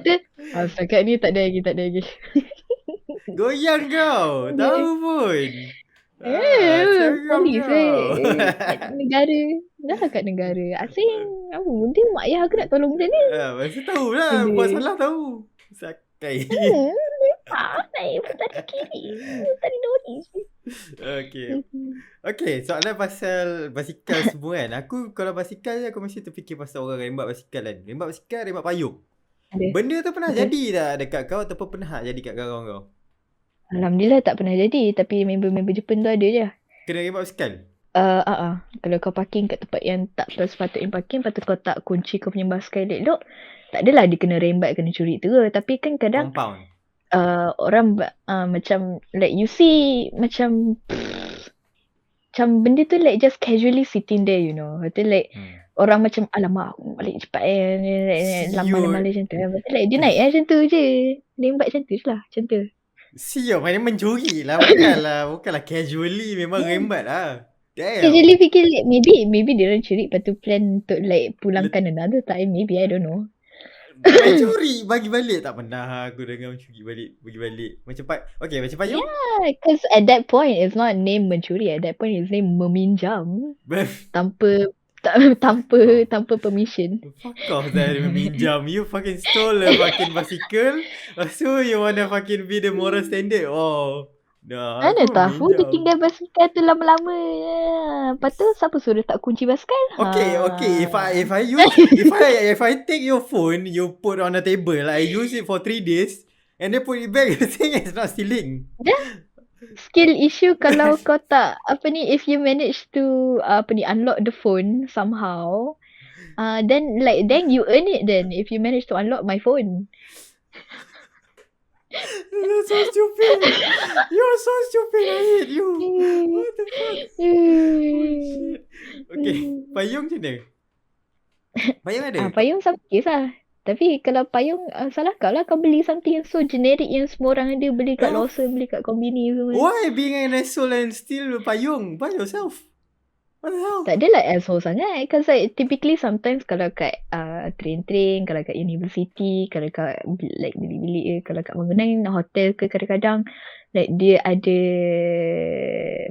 Speaker 2: Setakat ni tak ada lagi.
Speaker 1: Goyang kau. Tahu pun.
Speaker 2: Polis kat negara. Dah kat negara asing. Dia mak ayah aku nak tolong macam ni.
Speaker 1: Masa tahu lah. Buat salah tahu. Sakai.
Speaker 2: Naik tadi kiri. Tadi nori.
Speaker 1: Okay, soalan pasal basikal semua kan. Aku kalau basikal aku mesti terfikir pasal orang rembat basikal kan. Rembat basikal, rembat payung.
Speaker 2: Ada.
Speaker 1: Benda tu pernah
Speaker 2: Betul.
Speaker 1: jadi tak dekat kau ataupun pernah tak jadi kat kawan kau?
Speaker 2: Alhamdulillah tak pernah jadi. Tapi member-member Jepun tu ada je.
Speaker 1: Kena rembat basikal?
Speaker 2: Kalau kau parking kat tempat yang tak sepatutnya parking, lepas tu kau tak kunci kau punya basikal elok, tak adalah dia kena rembat, kena curi terus. Tapi kan kadang
Speaker 1: Compound.
Speaker 2: orang macam like you see macam benda tu like just casually sitting there, you know. Lepas tu like orang macam alamak aku balik cepat lambat macam tu. Lepas tu like dia naik macam tu je. Rembat macam tu je lah. Macam tu.
Speaker 1: Siap, maknanya mencuri lah. Bukanlah casually memang rembat lah. Damn.
Speaker 2: Casually fikir like maybe dia orang curi lepas tu plan untuk like pulangkan another time. Maybe, I don't know.
Speaker 1: Mencuri bagi balik tak pernah aku dengar mencuri bagi balik. Macam payung.
Speaker 2: Yeah, because at that point it's not name mencuri. At that point it's name meminjam tanpa permission.
Speaker 1: Fuck off that meminjam. You fucking stole a fucking bicycle. So you wanna fucking be the moral standard. Oh. Dah.
Speaker 2: Mana tahu dia tinggal basikal tu lama-lama. Lepas tu siapa suruh tak kunci basikal?
Speaker 1: Okay. If I take your phone, you put on the table, I use it for 3 days and then put it back, you think it's not stealing.
Speaker 2: Skill issue kalau kau tak if you manage to unlock the phone somehow, then you earn it then if you manage to unlock my phone.
Speaker 1: You're so stupid. I hate you. What the fuck? Oh shit. Okay, payung macam mana? Payung ada?
Speaker 2: Payung sama kes lah. Tapi kalau payung salah kau lah, kau beli something yang so generic yang semua orang ada, beli kat Lawson, beli kat Konbini semua.
Speaker 1: Why being an asshole and steal payung? Buy yourself. What the hell?
Speaker 2: Tak adalah asshole sangat. Because like, typically sometimes kalau kat train, kalau kat university, kalau kat like bilik-bilik kalau kat bangunan hotel ke, kadang-kadang like dia ada,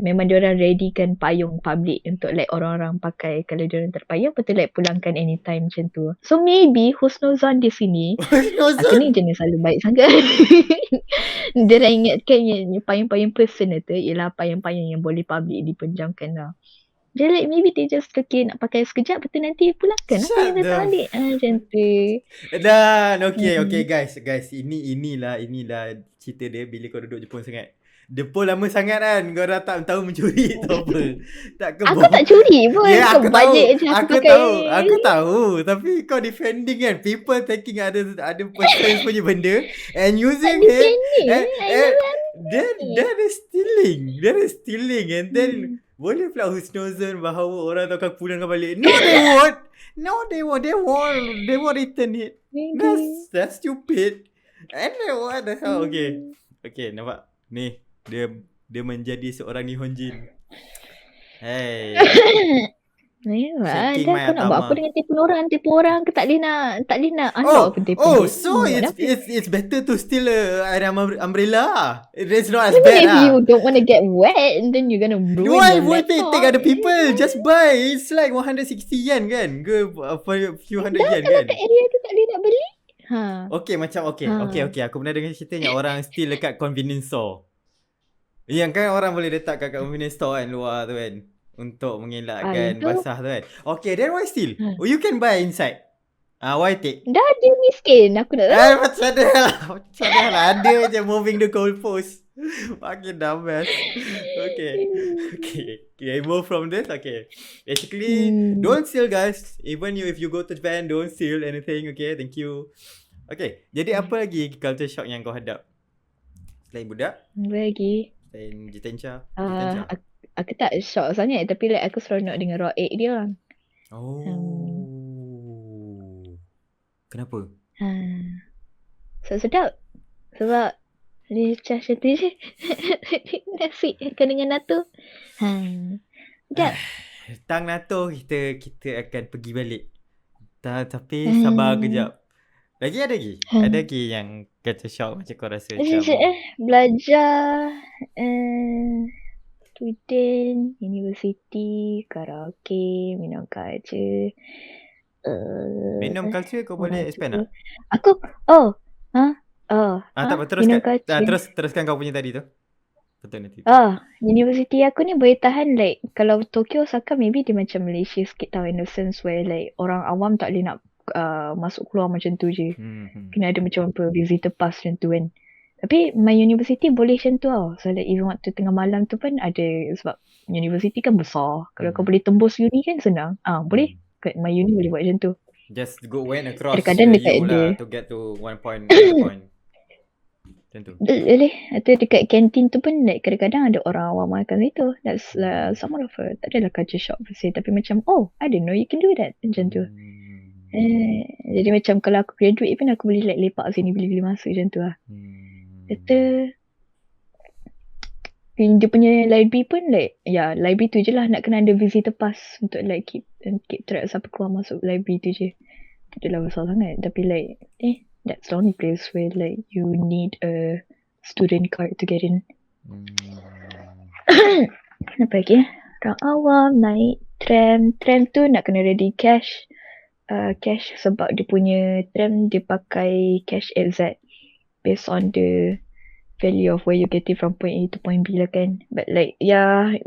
Speaker 2: memang diorang readykan payung public untuk like orang-orang pakai kalau diorang terpayung, betul like pulangkan anytime macam tu. So maybe husnuzon di sini, aku ni jenis selalu baik sangat. Dia ingatkan yang payung-payung personal tu ialah payung-payung yang boleh public dipenjamkan lah. Dia like maybe dia just nak pakai sekejap, betul nanti pulangkan apa yang dia tak balik. Macam tu.
Speaker 1: Dan okay guys, inilah cerita dia bila kau duduk Jepun sangat. Depo lama sangat kan, kau dah tak tahu mencuri tu apa.
Speaker 2: Aku tak curi pun.
Speaker 1: Yeah, aku
Speaker 2: tahu.
Speaker 1: Aku tahu. Tapi kau defending kan, people taking ada person punya benda and using it. That is stealing. And then boleh pula husnuzon bahawa orang tu akan pulangkan balik. No, they won't. They won't return it. That's stupid. And then what the hell? Okay, nampak? Ni, dia menjadi seorang Nihonjin. Hey.
Speaker 2: Dah kau nak buat apa dengan tipu orang ke tak boleh nak unlock pun tipu.
Speaker 1: So it's better to steal an umbrella. It's not as bad
Speaker 2: if you don't want to get wet and then you're gonna ruin
Speaker 1: Why
Speaker 2: your
Speaker 1: would they
Speaker 2: laptop.
Speaker 1: take other people? Just buy. It's like 160 yen kan? Ke for a few hundred yen
Speaker 2: Kalau
Speaker 1: kan?
Speaker 2: kat area tu tak boleh nak beli.
Speaker 1: Okay. Aku pernah dengar cerita yang orang steal dekat convenience store. Yang kan orang boleh letak kat convenience store kan, luar tu kan, untuk mengelakkan basah tu kan. Okay, then why steal? You can buy inside. Why take?
Speaker 2: Dah dia miskin, aku nak tahu.
Speaker 1: Macam mana lah. Ada je moving the goalpost. Fucking dumbass. Okay, move from this. Okay, basically don't steal guys. Even if you go to Japan, don't steal anything. Okay, thank you. Okay, jadi apa lagi culture shock yang kau hadap selain budak?
Speaker 2: Apa lagi?
Speaker 1: Selain Jitencha?
Speaker 2: Aku tak shock sangat, tapi like aku seronok dengan raw egg dia.
Speaker 1: Kenapa?
Speaker 2: Sedap. Sebab dia macam tu je. Nasi dengan natto. Sedap.
Speaker 1: Tang natto kita akan pergi balik. Tapi sabar kejap. Ada lagi yang culture shock macam kau rasa macam
Speaker 2: belajar student, university, karaoke, minum culture.
Speaker 1: Minum culture kau boleh expand tak?
Speaker 2: Aku
Speaker 1: tak apa, teruskan kau punya tadi tu. Betul nanti.
Speaker 2: University aku ni boleh tahan like kalau Tokyo, Osaka maybe dia macam Malaysia sikit tau, in the sense where like orang awam tak boleh nak masuk keluar macam tu je.
Speaker 1: Hmm.
Speaker 2: Kena ada macam apa visitor pass macam tu kan. Tapi my university boleh macam tu tau. So like even waktu tengah malam tu pun ada, sebab university kan besar. Kalau kau boleh tembus uni kan senang. Boleh. Kat my uni boleh buat macam tu.
Speaker 1: Just went across
Speaker 2: Kadang-kadang
Speaker 1: the
Speaker 2: dekat
Speaker 1: U
Speaker 2: dia.
Speaker 1: lah to get to one point, another point. Macam tu.
Speaker 2: Boleh. Atau dekat kantin tu pun like kadang-kadang ada orang awam makan situ. That's somewhat of a, tak adalah culture shock per se. Tapi macam, I didn't know you can do that. Macam tu. Jadi macam kalau aku graduate pun aku boleh like lepak sini bila-bila masa macam tu lah. Kata dia punya library pun like, library tu je lah nak kena ada visitor pass untuk like keep track siapa keluar masuk library tu je. Itu lah besar sangat. Tapi like, that's the only place where like you need a student card to get in. Apa lagi? Orang awam naik tram. Tram tu nak kena ready cash. Cash sebab dia punya tram dia pakai cash AZ based on the value of where you get it from point A to point B lah kan. But like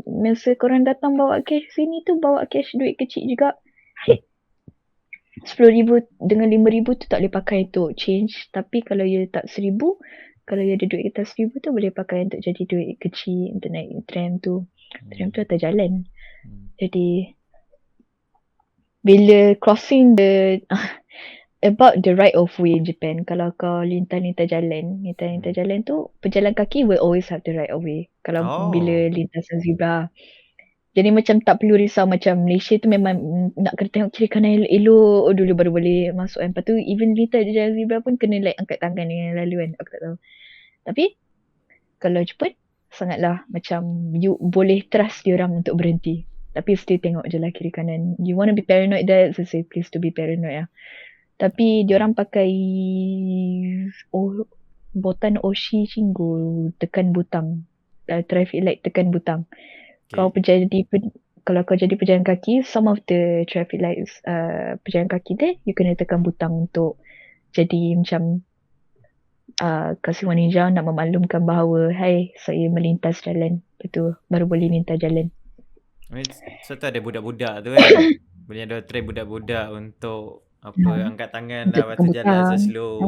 Speaker 2: masa korang datang bawa cash sini tu, bawa cash duit kecil juga. 10,000 dengan 5,000 tu tak boleh pakai untuk change. Tapi kalau you letak 1,000, kalau you ada duit atas 1,000 tu boleh pakai untuk jadi duit kecil untuk naik tram tu. Tram tu atas jalan. Jadi bila crossing the about the right of way in Japan, kalau kau lintas jalan tu, pejalan kaki will always have the right of way kalau bila lintasan zebra. Jadi macam tak perlu risau. Macam Malaysia tu memang nak kena tengok kiri kanan elok dulu baru boleh masuk kan. Lepas tu even lintas jalan zebra pun kena like angkat tangan dengan lalu kan. Aku tak tahu. Tapi kalau Jepun sangatlah macam you boleh trust diorang untuk berhenti. Tapi still tengok je lah kiri kanan. You want to be paranoid, that's a safe place to be paranoid lah. Tapi diorang pakai botan Oshi Chingu tekan butang. Traffic light tekan butang. Kalau kau jadi pejalan kaki, some of the traffic lights pejalan kaki there, you kena tekan butang untuk jadi macam kasih warna hijau nak memaklumkan bahawa hai, saya melintas jalan. Betul, baru boleh lintas jalan.
Speaker 1: So tu ada budak-budak tu kan. Boleh ada train budak-budak untuk angkat tangan lah waktu jalan slow.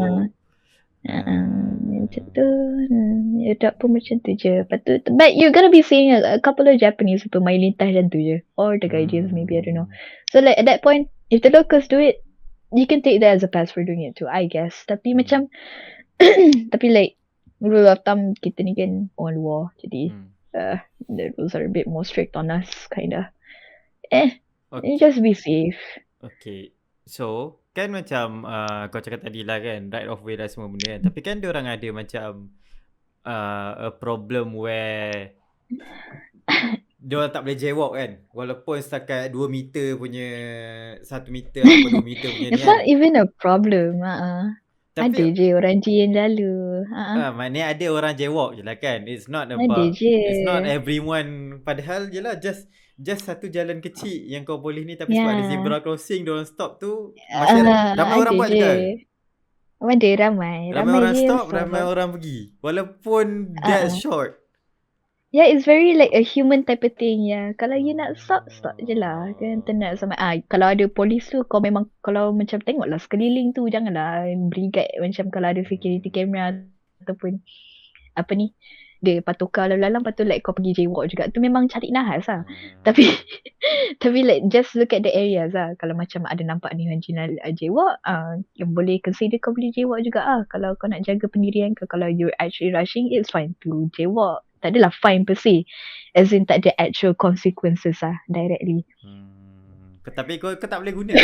Speaker 2: Macam tu. Tak pun macam tu je. Patut. But you're gonna be seeing a couple of Japanese people main lintas macam tu je. Or the gaijins maybe, I don't know. So like at that point, if the locals do it, you can take that as a pass for doing it too, I guess. Tapi macam tapi like rule of thumb, kita ni kan orang luar. Jadi the rules are a bit more strict on us, kinda. Just be safe.
Speaker 1: Okay. So kan macam kau cakap tadi lah kan, right of way lah semua benda kan. Tapi kan diorang ada macam a problem where diorang tak boleh jaywalk kan. Walaupun setakat 2 meter punya, 1 meter atau 2 meter punya ni.
Speaker 2: It's not even a problem.
Speaker 1: Tapi,
Speaker 2: ada je orang yang lalu.
Speaker 1: Maknanya ada orang jaywalk je lah kan. It's not about, it's not everyone. Padahal je lah just satu jalan kecil yang kau boleh ni. Tapi sebab ada zebra crossing, diorang stop tu, masih ramai orang buat juga.
Speaker 2: Ramai
Speaker 1: orang stop, ramai orang pergi. Walaupun that short.
Speaker 2: Yeah, it's very like a human type of thing. Kalau you nak stop je lah. Kan tenang sama. Kalau ada polis tu, kau memang, kalau macam tengoklah sekeliling tu, janganlah brigade macam kalau ada security camera ataupun apa ni, dia patoka lalu-lalang, lepas tu like kau pergi jaywalk juga. Tu memang cari nahas lah. Tapi like just look at the areas lah. Kalau macam ada nampak ni Hanjin jaywalk, yang boleh consider kau boleh jaywalk juga Kalau kau nak jaga pendirian kau, kalau you're actually rushing, it's fine to jaywalk. Tak adalah fine per se. As in tak ada actual consequences directly.
Speaker 1: Tapi kau tak boleh guna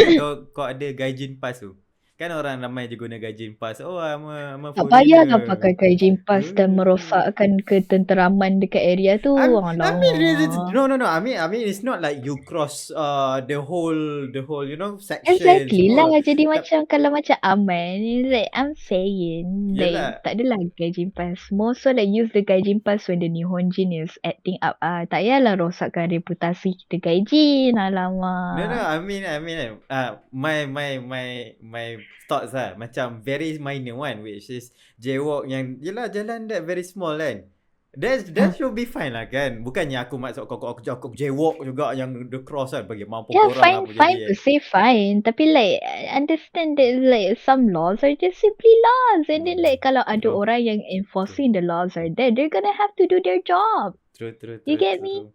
Speaker 1: kau ada gaijin pass tu. Kan orang ramai je guna gaijin pass.
Speaker 2: Tak payahlah pakai gaijin pass dan merosakkan ketenteraman dekat area tu.
Speaker 1: No. I mean it's not like you cross the whole section.
Speaker 2: Exactly lah. Jadi macam kalau macam aman, like I'm saying, like tak adalah gaijin pass. More so like use the gaijin pass when the Nihonjin is acting up. Tak payahlah rosakkan reputasi kita gaijin. Alamak.
Speaker 1: No, I mean my thoughts macam very minor one, which is jaywalk yang yelah jalan that very small kan. That should be fine lah kan. Bukannya aku masuk aku jaywalk juga yang the cross kan. Bagi mampu
Speaker 2: Yeah,
Speaker 1: korang lah
Speaker 2: fine,
Speaker 1: apa
Speaker 2: fine
Speaker 1: jadi
Speaker 2: to say fine. Tapi like, I understand that like some laws are just simply laws. And then like, kalau ada
Speaker 1: True.
Speaker 2: orang yang enforcing the laws are there, they're gonna have to do their job.
Speaker 1: True.
Speaker 2: You get me?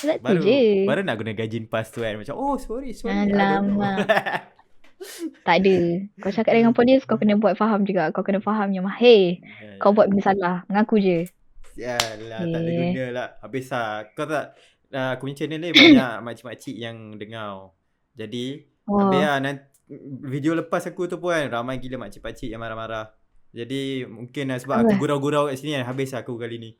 Speaker 2: That's tu je.
Speaker 1: Baru nak guna gajin pas tu kan. Macam, oh sorry. I don't know.
Speaker 2: Alamak. Tak ada. Kau cakap dengan polis, kau kena buat faham juga. Kau kena faham yang, hey, kau buat benda salah. Mengaku je.
Speaker 1: Yalah, tak ada guna lah. Habis lah. Kau tak, aku punya channel ni banyak makcik-makcik yang dengar. Jadi, habis lah, video lepas aku tu pun ramai gila makcik-makcik yang marah-marah. Jadi, mungkin sebab aku gurau-gurau kat sini kan, habis aku kali ni.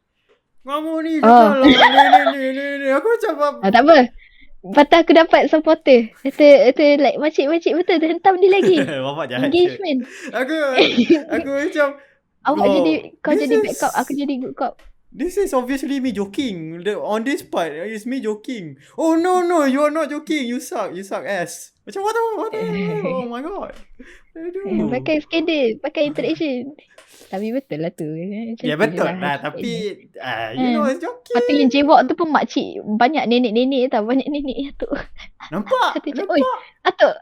Speaker 1: Kamu ni jangan lah, ni. Aku macam
Speaker 2: tak apa. Patut aku dapat supporter. Itu like makcik-makcik betul tu hentam dia lagi.
Speaker 1: Bapak jahat.
Speaker 2: Engagement.
Speaker 1: Aku macam
Speaker 2: awak jadi, kau jadi backup, aku jadi good cop.
Speaker 1: This is obviously me joking. On this part, it's me joking. Oh no, you are not joking. You suck ass. Macam what the oh my god. Aduh.
Speaker 2: Pakai skandal, pakai interaction. Tapi betul lah tu.
Speaker 1: Ya betul lah. Tapi you know it's joking.
Speaker 2: Lepas tu yang jaywalk tu pun makcik. Banyak nenek-nenek tau. Banyak nenek Atuk.
Speaker 1: Nampak?
Speaker 2: Oi, Atuk.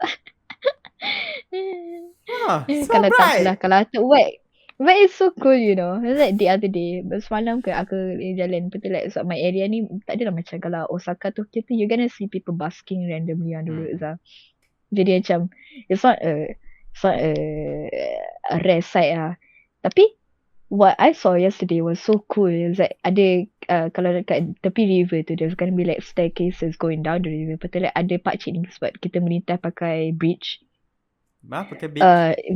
Speaker 1: So
Speaker 2: kalau
Speaker 1: bright.
Speaker 2: tak lah. Kalau Atuk whack. But it's so cool, you know. It's like the other day. Semalam ke aku jalan. Betul like so my area ni. Tak adalah macam kalau Osaka tu. Kita you gonna see people basking randomly on the roads lah. Jadi macam. It's not a rare sight lah. Tapi what I saw yesterday was so cool. It's like ada kalau dekat tepi river tu, there's gonna be like staircases going down the river. Betul like ada pakcik ni sebab kita melintas pakai bridge.
Speaker 1: Pakai bridge.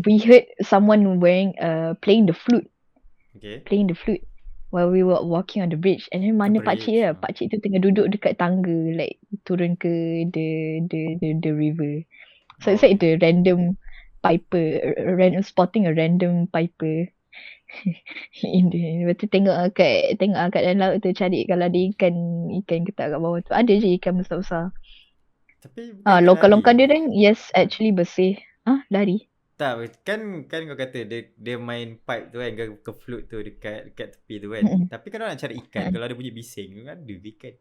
Speaker 2: We heard someone playing the flute.
Speaker 1: Okay.
Speaker 2: Playing the flute while we were walking on the bridge. And then mana pakcik dia? Pakcik tu tengah duduk dekat tangga like turun ke the river. So it's like the random piper, spotting a random piper. Lepas tu tengok kat dalam laut tu cari kalau ada ikan ke tak kat bawah tu. Ada je ikan besar-besar.
Speaker 1: Tapi
Speaker 2: longkang-longkang dia kan yes actually bersih. Lari?
Speaker 1: Tak, kan kau kata dia main pipe tu kan ke flute tu dekat tepi tu kan. Tapi kalau nak cari ikan kalau ada bunyi bising ada ikan.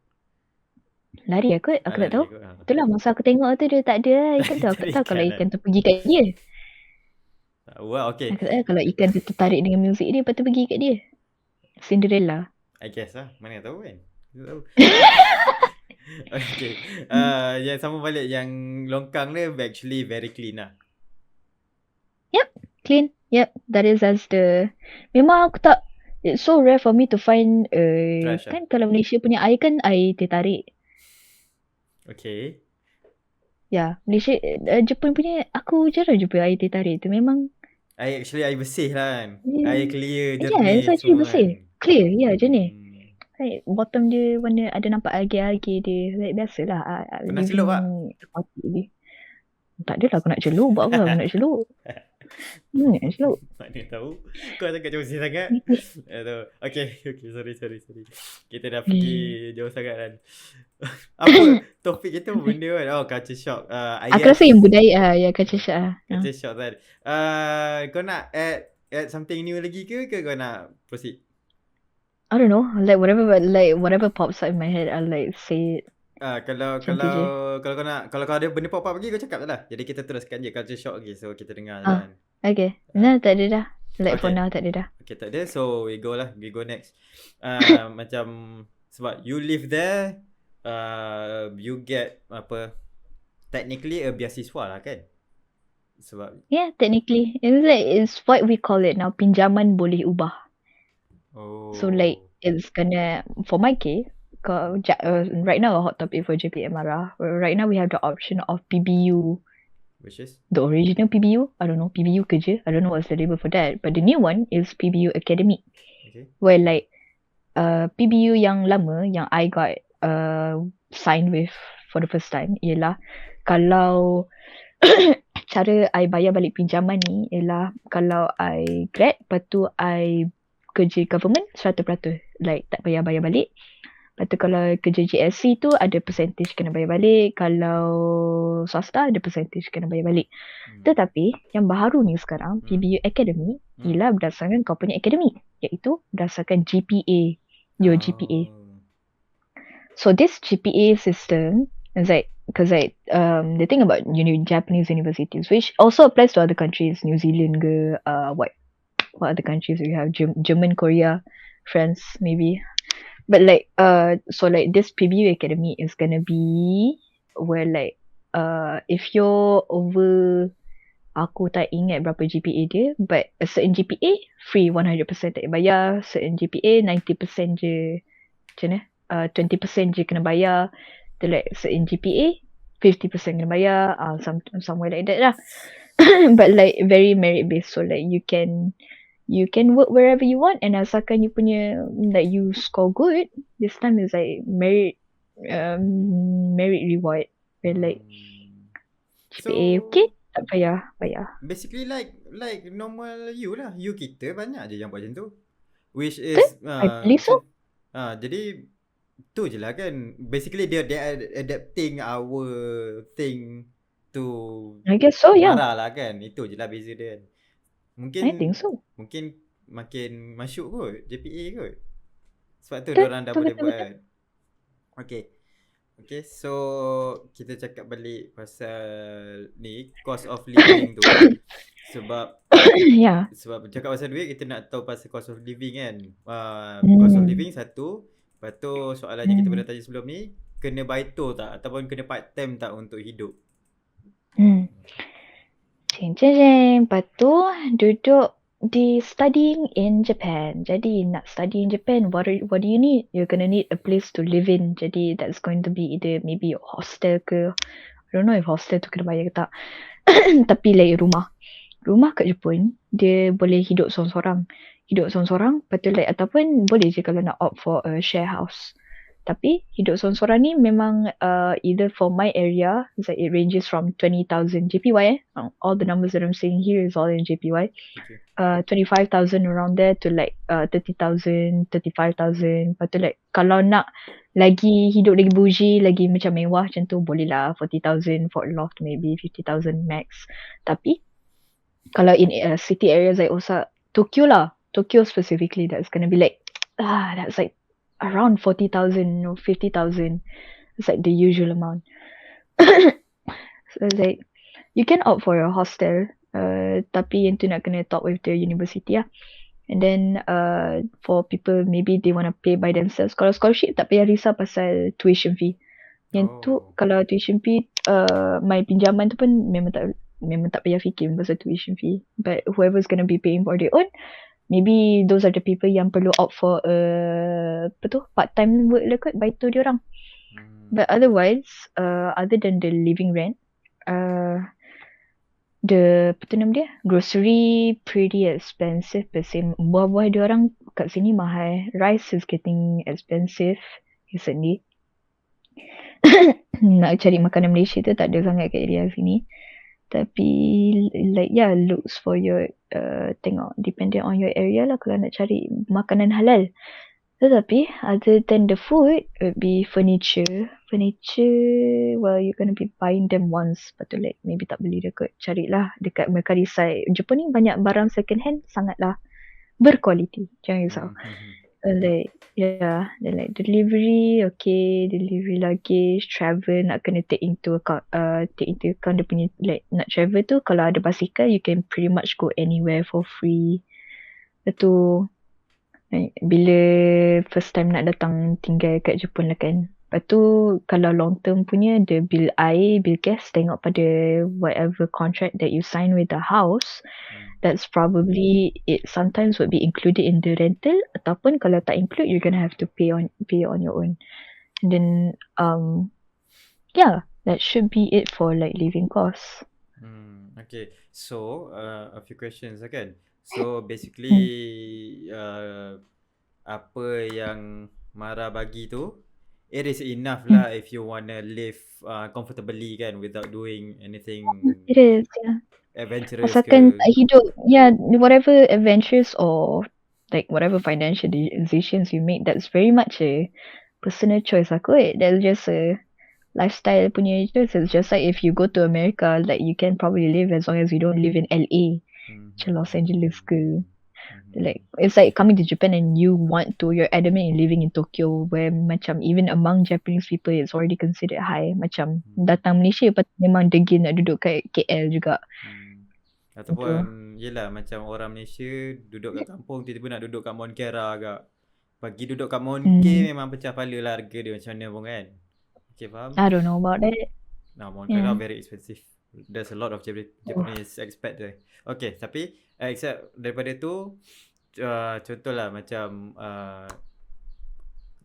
Speaker 2: Lari aku tak tahu. Itulah masa aku tengok tu dia tak ada ikan tu. Aku tak tahu kalau ikan tu pergi kat dia.
Speaker 1: Well, okay.
Speaker 2: Aku tak tahu kalau ikan tu tertarik dengan muzik dia lepas tu pergi kat dia. Cinderella.
Speaker 1: I guess lah. Mana tahu kan. Tahu. Okay. Yang sama balik yang longkang dia actually very clean lah.
Speaker 2: Yep. Clean. Yep. That is as the... Memang aku tak... It's so rare for me to find...
Speaker 1: Trash
Speaker 2: kan kalau Malaysia punya air kan air tertarik.
Speaker 1: Okay.
Speaker 2: Ya. Malaysia... Jepun punya... Aku jarang jumpa air tertarik tu. Memang...
Speaker 1: Air bersih lah kan. Air clear, jernih.
Speaker 2: Yeah, it's actually bersih.
Speaker 1: Kan.
Speaker 2: Clear. Ya, jernih. Like, bottom dia warna ada nampak algae-algae dia. Like, biasalah.
Speaker 1: Pernah celup tak?
Speaker 2: Tak adalah aku nak celup. Buat apa aku nak celup? Nak celup.
Speaker 1: Mana tahu. Kau cakap jauh sangat. Okay. Sorry. Kita dah pergi jauh sangat kan. Apa topik kita benda kan? Oh, culture shock.
Speaker 2: Aku rasa yang budaya culture shock lah.
Speaker 1: Culture shock tadi. Kau nak add something new lagi ke kau nak proceed?
Speaker 2: I don't know. Like whatever pops up in my head, I'll like say it.
Speaker 1: Kalau kau ada benda pop-up lagi kau cakap lah. Jadi kita teruskan je culture shock lagi. So kita dengar kan.
Speaker 2: Okay. No, tak ada dah. Like for now tak ada dah.
Speaker 1: Okay, tak ada. So we go next. Macam sebab you live there, you get technically a beasiswa lah kan. Sebab
Speaker 2: technically it's what we call it now, pinjaman boleh ubah. So like it's gonna, for my case, right now a hot topic for JPM Mara. Right now we have the option of PBU,
Speaker 1: which is
Speaker 2: the original PBU. I don't know, PBU kerja. I don't know what's the label for that. But the new one is PBU Academy.
Speaker 1: Okay.
Speaker 2: Where like PBU yang lama yang I got signed with for the first time ialah kalau cara I bayar balik pinjaman ni ialah kalau I grad, lepas tu I kerja government 100%, like tak payah bayar balik. Lepas tu kalau kerja GSC tu ada percentage kena bayar balik, kalau swasta ada percentage kena bayar balik. Tetapi yang baru ni sekarang PBU Academy ialah berdasarkan kau punya academy, iaitu berdasarkan GPA your GPA.
Speaker 1: Oh.
Speaker 2: So this GPA system is like, because like the thing about Japanese universities, which also applies to other countries, New Zealand ke, what other countries we have, German, Korea, France maybe. But like so like this PBU Academy is gonna be where like if you're over, aku tak ingat berapa GPA dia, but a certain GPA free 100% tak payah bayar, certain GPA 90% je macam mana 20% je kena bayar, to like certain GPA 50% kena bayar, somewhere like that lah. But like very merit based, so like you can work wherever you want, and asalkan you punya like you score good, this time is like merit reward, where like GPA okay, tak payah bayar.
Speaker 1: Basically like normal you lah. You kita banyak je yang buat macam tu. Which is
Speaker 2: I believe so.
Speaker 1: jadi tu je lah kan. Basically they are adapting our thing to
Speaker 2: I guess so, yeah.
Speaker 1: marah lah kan. Itu je lah beza dia kan. Mungkin
Speaker 2: I think so.
Speaker 1: Mungkin makin masuk kot GPA kot. Sebab tu diorang dah boleh buat kan. Okay, so kita cakap balik pasal ni cost of living tu. Sebab
Speaker 2: yeah.
Speaker 1: Sebab cakap pasal duit, kita nak tahu pasal cost of living kan. Cost of living satu. Lepas tu soalannya kita pernah tanya sebelum ni, kena baito tak ataupun kena part time tak untuk hidup?
Speaker 2: Lepas tu duduk di studying in Japan. Jadi nak study in Japan, what do you need? You're gonna need a place to live in. Jadi that's going to be either maybe a hostel ke. I don't know if hostel tu kena bayar ke tak. Tapi like rumah kat Jepun, dia boleh hidup seorang-seorang. Lepas tu like, ataupun boleh je kalau nak opt for a share house. Tapi hidup seorang-seorang ni memang either for my area, it's like it ranges from 20,000 JPY. All the numbers that I'm saying here is all in JPY. 25,000 around there to like 30,000, 35,000. Lepas tu like kalau nak lagi hidup lagi bougie, lagi macam mewah macam tu, boleh lah 40,000 for a loft, maybe 50,000 max. Tapi kalau in city areas like Tokyo specifically, that's gonna be like that's like around 40,000 or 50,000. It's like the usual amount. So it's like you can opt for a hostel, tapi yang tu nak kena talk with the university lah. And then for people maybe they want to pay by themselves. Kalau scholarship tak payah risau pasal tuition fee. Yang tu kalau tuition fee, my pinjaman tu pun memang tak payah fikir pasal tuition fee. But whoever's gonna be paying for their own, maybe those are the people yang perlu opt for part-time work lah kot, baito diorang. But otherwise, other than the living rent, the grocery pretty expensive per se. Buah-buah diorang kat sini mahal. Rice is getting expensive recently. Nak cari makanan Malaysia tu tak ada sangat kat area sini. Tapi like looks for your tengok depending on your area lah kalau nak cari makanan halal. Tetapi other than the food, it would be furniture, well you're gonna be buying them once, lepas tu like maybe tak beli dekat, carilah dekat Mercari site. Jepun ni banyak barang second hand sangatlah berkualiti, jangan risau. Like like delivery, delivery luggage, travel nak kena take into account dia punya like nak travel tu, kalau ada basikal you can pretty much go anywhere for free. Lepas tu bila first time nak datang tinggal kat Jepun lah kan. Lepas tu kalau long term punya, the bill air, bill gas, tengok pada whatever contract that you sign with the house. That's probably it. Sometimes would be included in the rental, ataupun kalau tak include, you're gonna have to pay on your own. And then that should be it for like living costs.
Speaker 1: Okay, so a few questions again. So basically apa yang Mara bagi tu, it is enough lah if you wanna live comfortably kan, without doing anything.
Speaker 2: It is, adventurous. Asalkan hidup, whatever adventures or like whatever financial decisions you make, that's very much a personal choice lah kot. That's just a lifestyle punya choice. It's just like if you go to America, like you can probably live as long as you don't live in LA, Los Angeles ke. Like it's like coming to Japan and you're adamant in living in Tokyo where macam even among Japanese people it's already considered high. Macam datang Malaysia memang degil nak duduk kat KL juga.
Speaker 1: Ataupun yelah macam orang Malaysia duduk kat kampung tiba-tiba nak duduk kat Mont Kiara agak. Bagi duduk kat Mont K memang pecah pala lah harga dia macam mana pun kan. Okay, faham?
Speaker 2: I don't know about that.
Speaker 1: No, Mont Kiara very expensive. There's a lot of Japanese expat there. Okay, tapi except daripada tu contohlah macam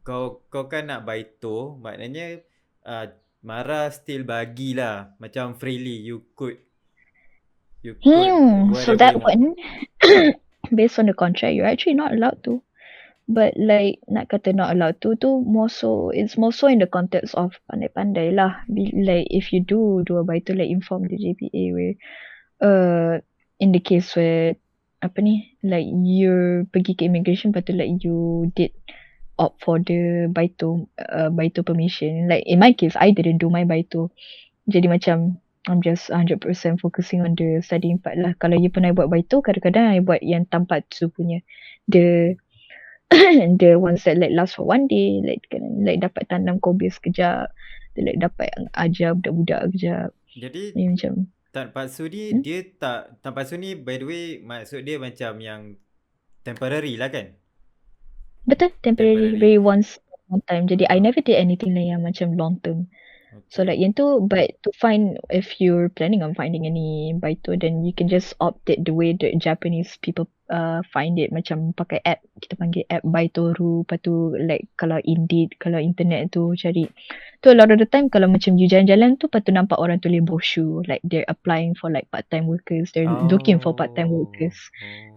Speaker 1: kau kan nak baito, maknanya Mara still bagilah macam freely you could
Speaker 2: so that one based on the contract you're actually not allowed to. But like nak kata not allowed to it's more so in the context of pandai-pandai lah. Like if you do a baito, like inform the JPA where in the case where like you pergi ke immigration lepas tu like you did opt for the baito permission. Like in my case I didn't do my baito. Jadi macam I'm just 100% focusing on the studying part lah. Kalau you pernah buat baito, kadang-kadang I buat yang tampatsu punya. The ones that like last for one day, like dapat tanam kobe sekejap, like dapat ajar budak-budak kejap.
Speaker 1: Jadi
Speaker 2: macam
Speaker 1: tampatsu ni tampatsu ni by the way maksud dia macam yang temporary lah kan?
Speaker 2: Betul, temporary. Very one time. Jadi I never did anything lah yang macam long term. So like yang tu, but to find, if you're planning on finding any baito, then you can just opt it the way the Japanese people find it, macam pakai app, kita panggil app Baitoru. Lepas tu like kalau Indeed, kalau internet tu cari tu, a lot of the time kalau macam you jalan-jalan tu, lepas tu nampak orang tulis brochure like they're applying for like part-time workers, they're looking for part-time workers.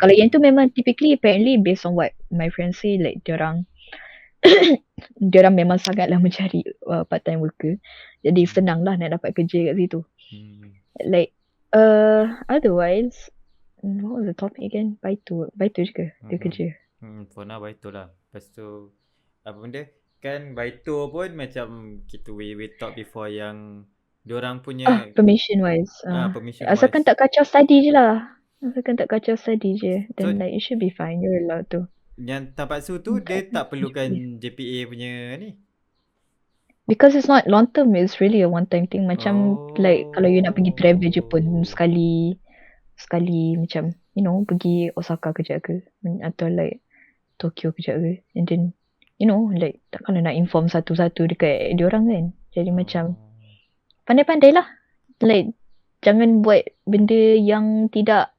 Speaker 2: Kalau yang tu memang typically apparently based on what my friends say, like diorang memang sangatlah mencari part-time worker. Jadi senang lah nak dapat kerja kat situ. Like otherwise, what was the topic again? Baito juga dia kerja.
Speaker 1: For now baito lah. Lepas tu apa benda? Kan baito pun macam kita we talk before yang diorang punya
Speaker 2: permission wise. Asalkan tak kacau study je lah. Then like it should be fine. You're allowed to.
Speaker 1: Yang tampatsu tu dia tak perlukan JPA punya ni.
Speaker 2: Because it's not long term, it's really a one time thing. Macam like kalau you nak pergi travel je pun sekali macam pergi Osaka kejap ke, atau like Tokyo kejap ke, and then like takkan nak inform satu-satu dekat diorang kan. Jadi macam pandai-pandai lah. Like jangan buat benda yang tidak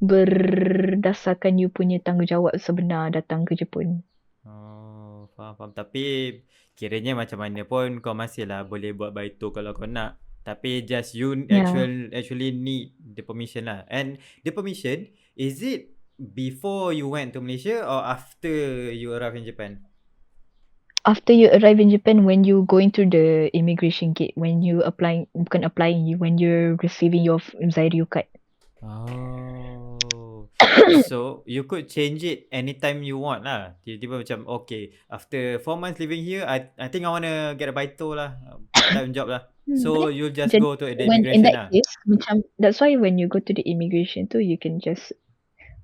Speaker 2: berdasarkan you punya tanggungjawab sebenar datang ke Jepun.
Speaker 1: Faham. Tapi kiranya macam mana pun kau masih lah boleh buat baito kalau kau nak. Tapi just you actually need the permission lah. And the permission, is it before you went to Malaysia or after you arrive in Japan?
Speaker 2: After you arrive in Japan, when you going through the immigration gate, when you when you're receiving your Zairyu card.
Speaker 1: So you could change it anytime you want lah. Tiba-tiba macam okay, after 4 months living here, I think I want to get a baito lah, part-time job lah. So you'll just go to the immigration
Speaker 2: in that
Speaker 1: lah.
Speaker 2: case, macam that's why when you go to the immigration tu, you can just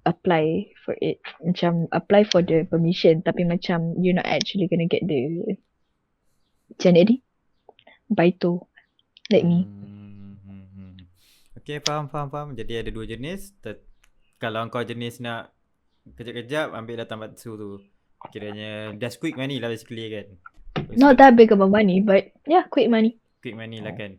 Speaker 2: apply for it. Macam apply for the permission, tapi macam you're not actually gonna get the baito like me.
Speaker 1: Okay, faham. Jadi ada 2 jenis. Kalau kau jenis nak kejap-kejap, ambil lah tampatsu tu. Kiranya just quick money lah basically kan.
Speaker 2: Not that big of a money, but yeah, quick money.
Speaker 1: Quick money lah kan.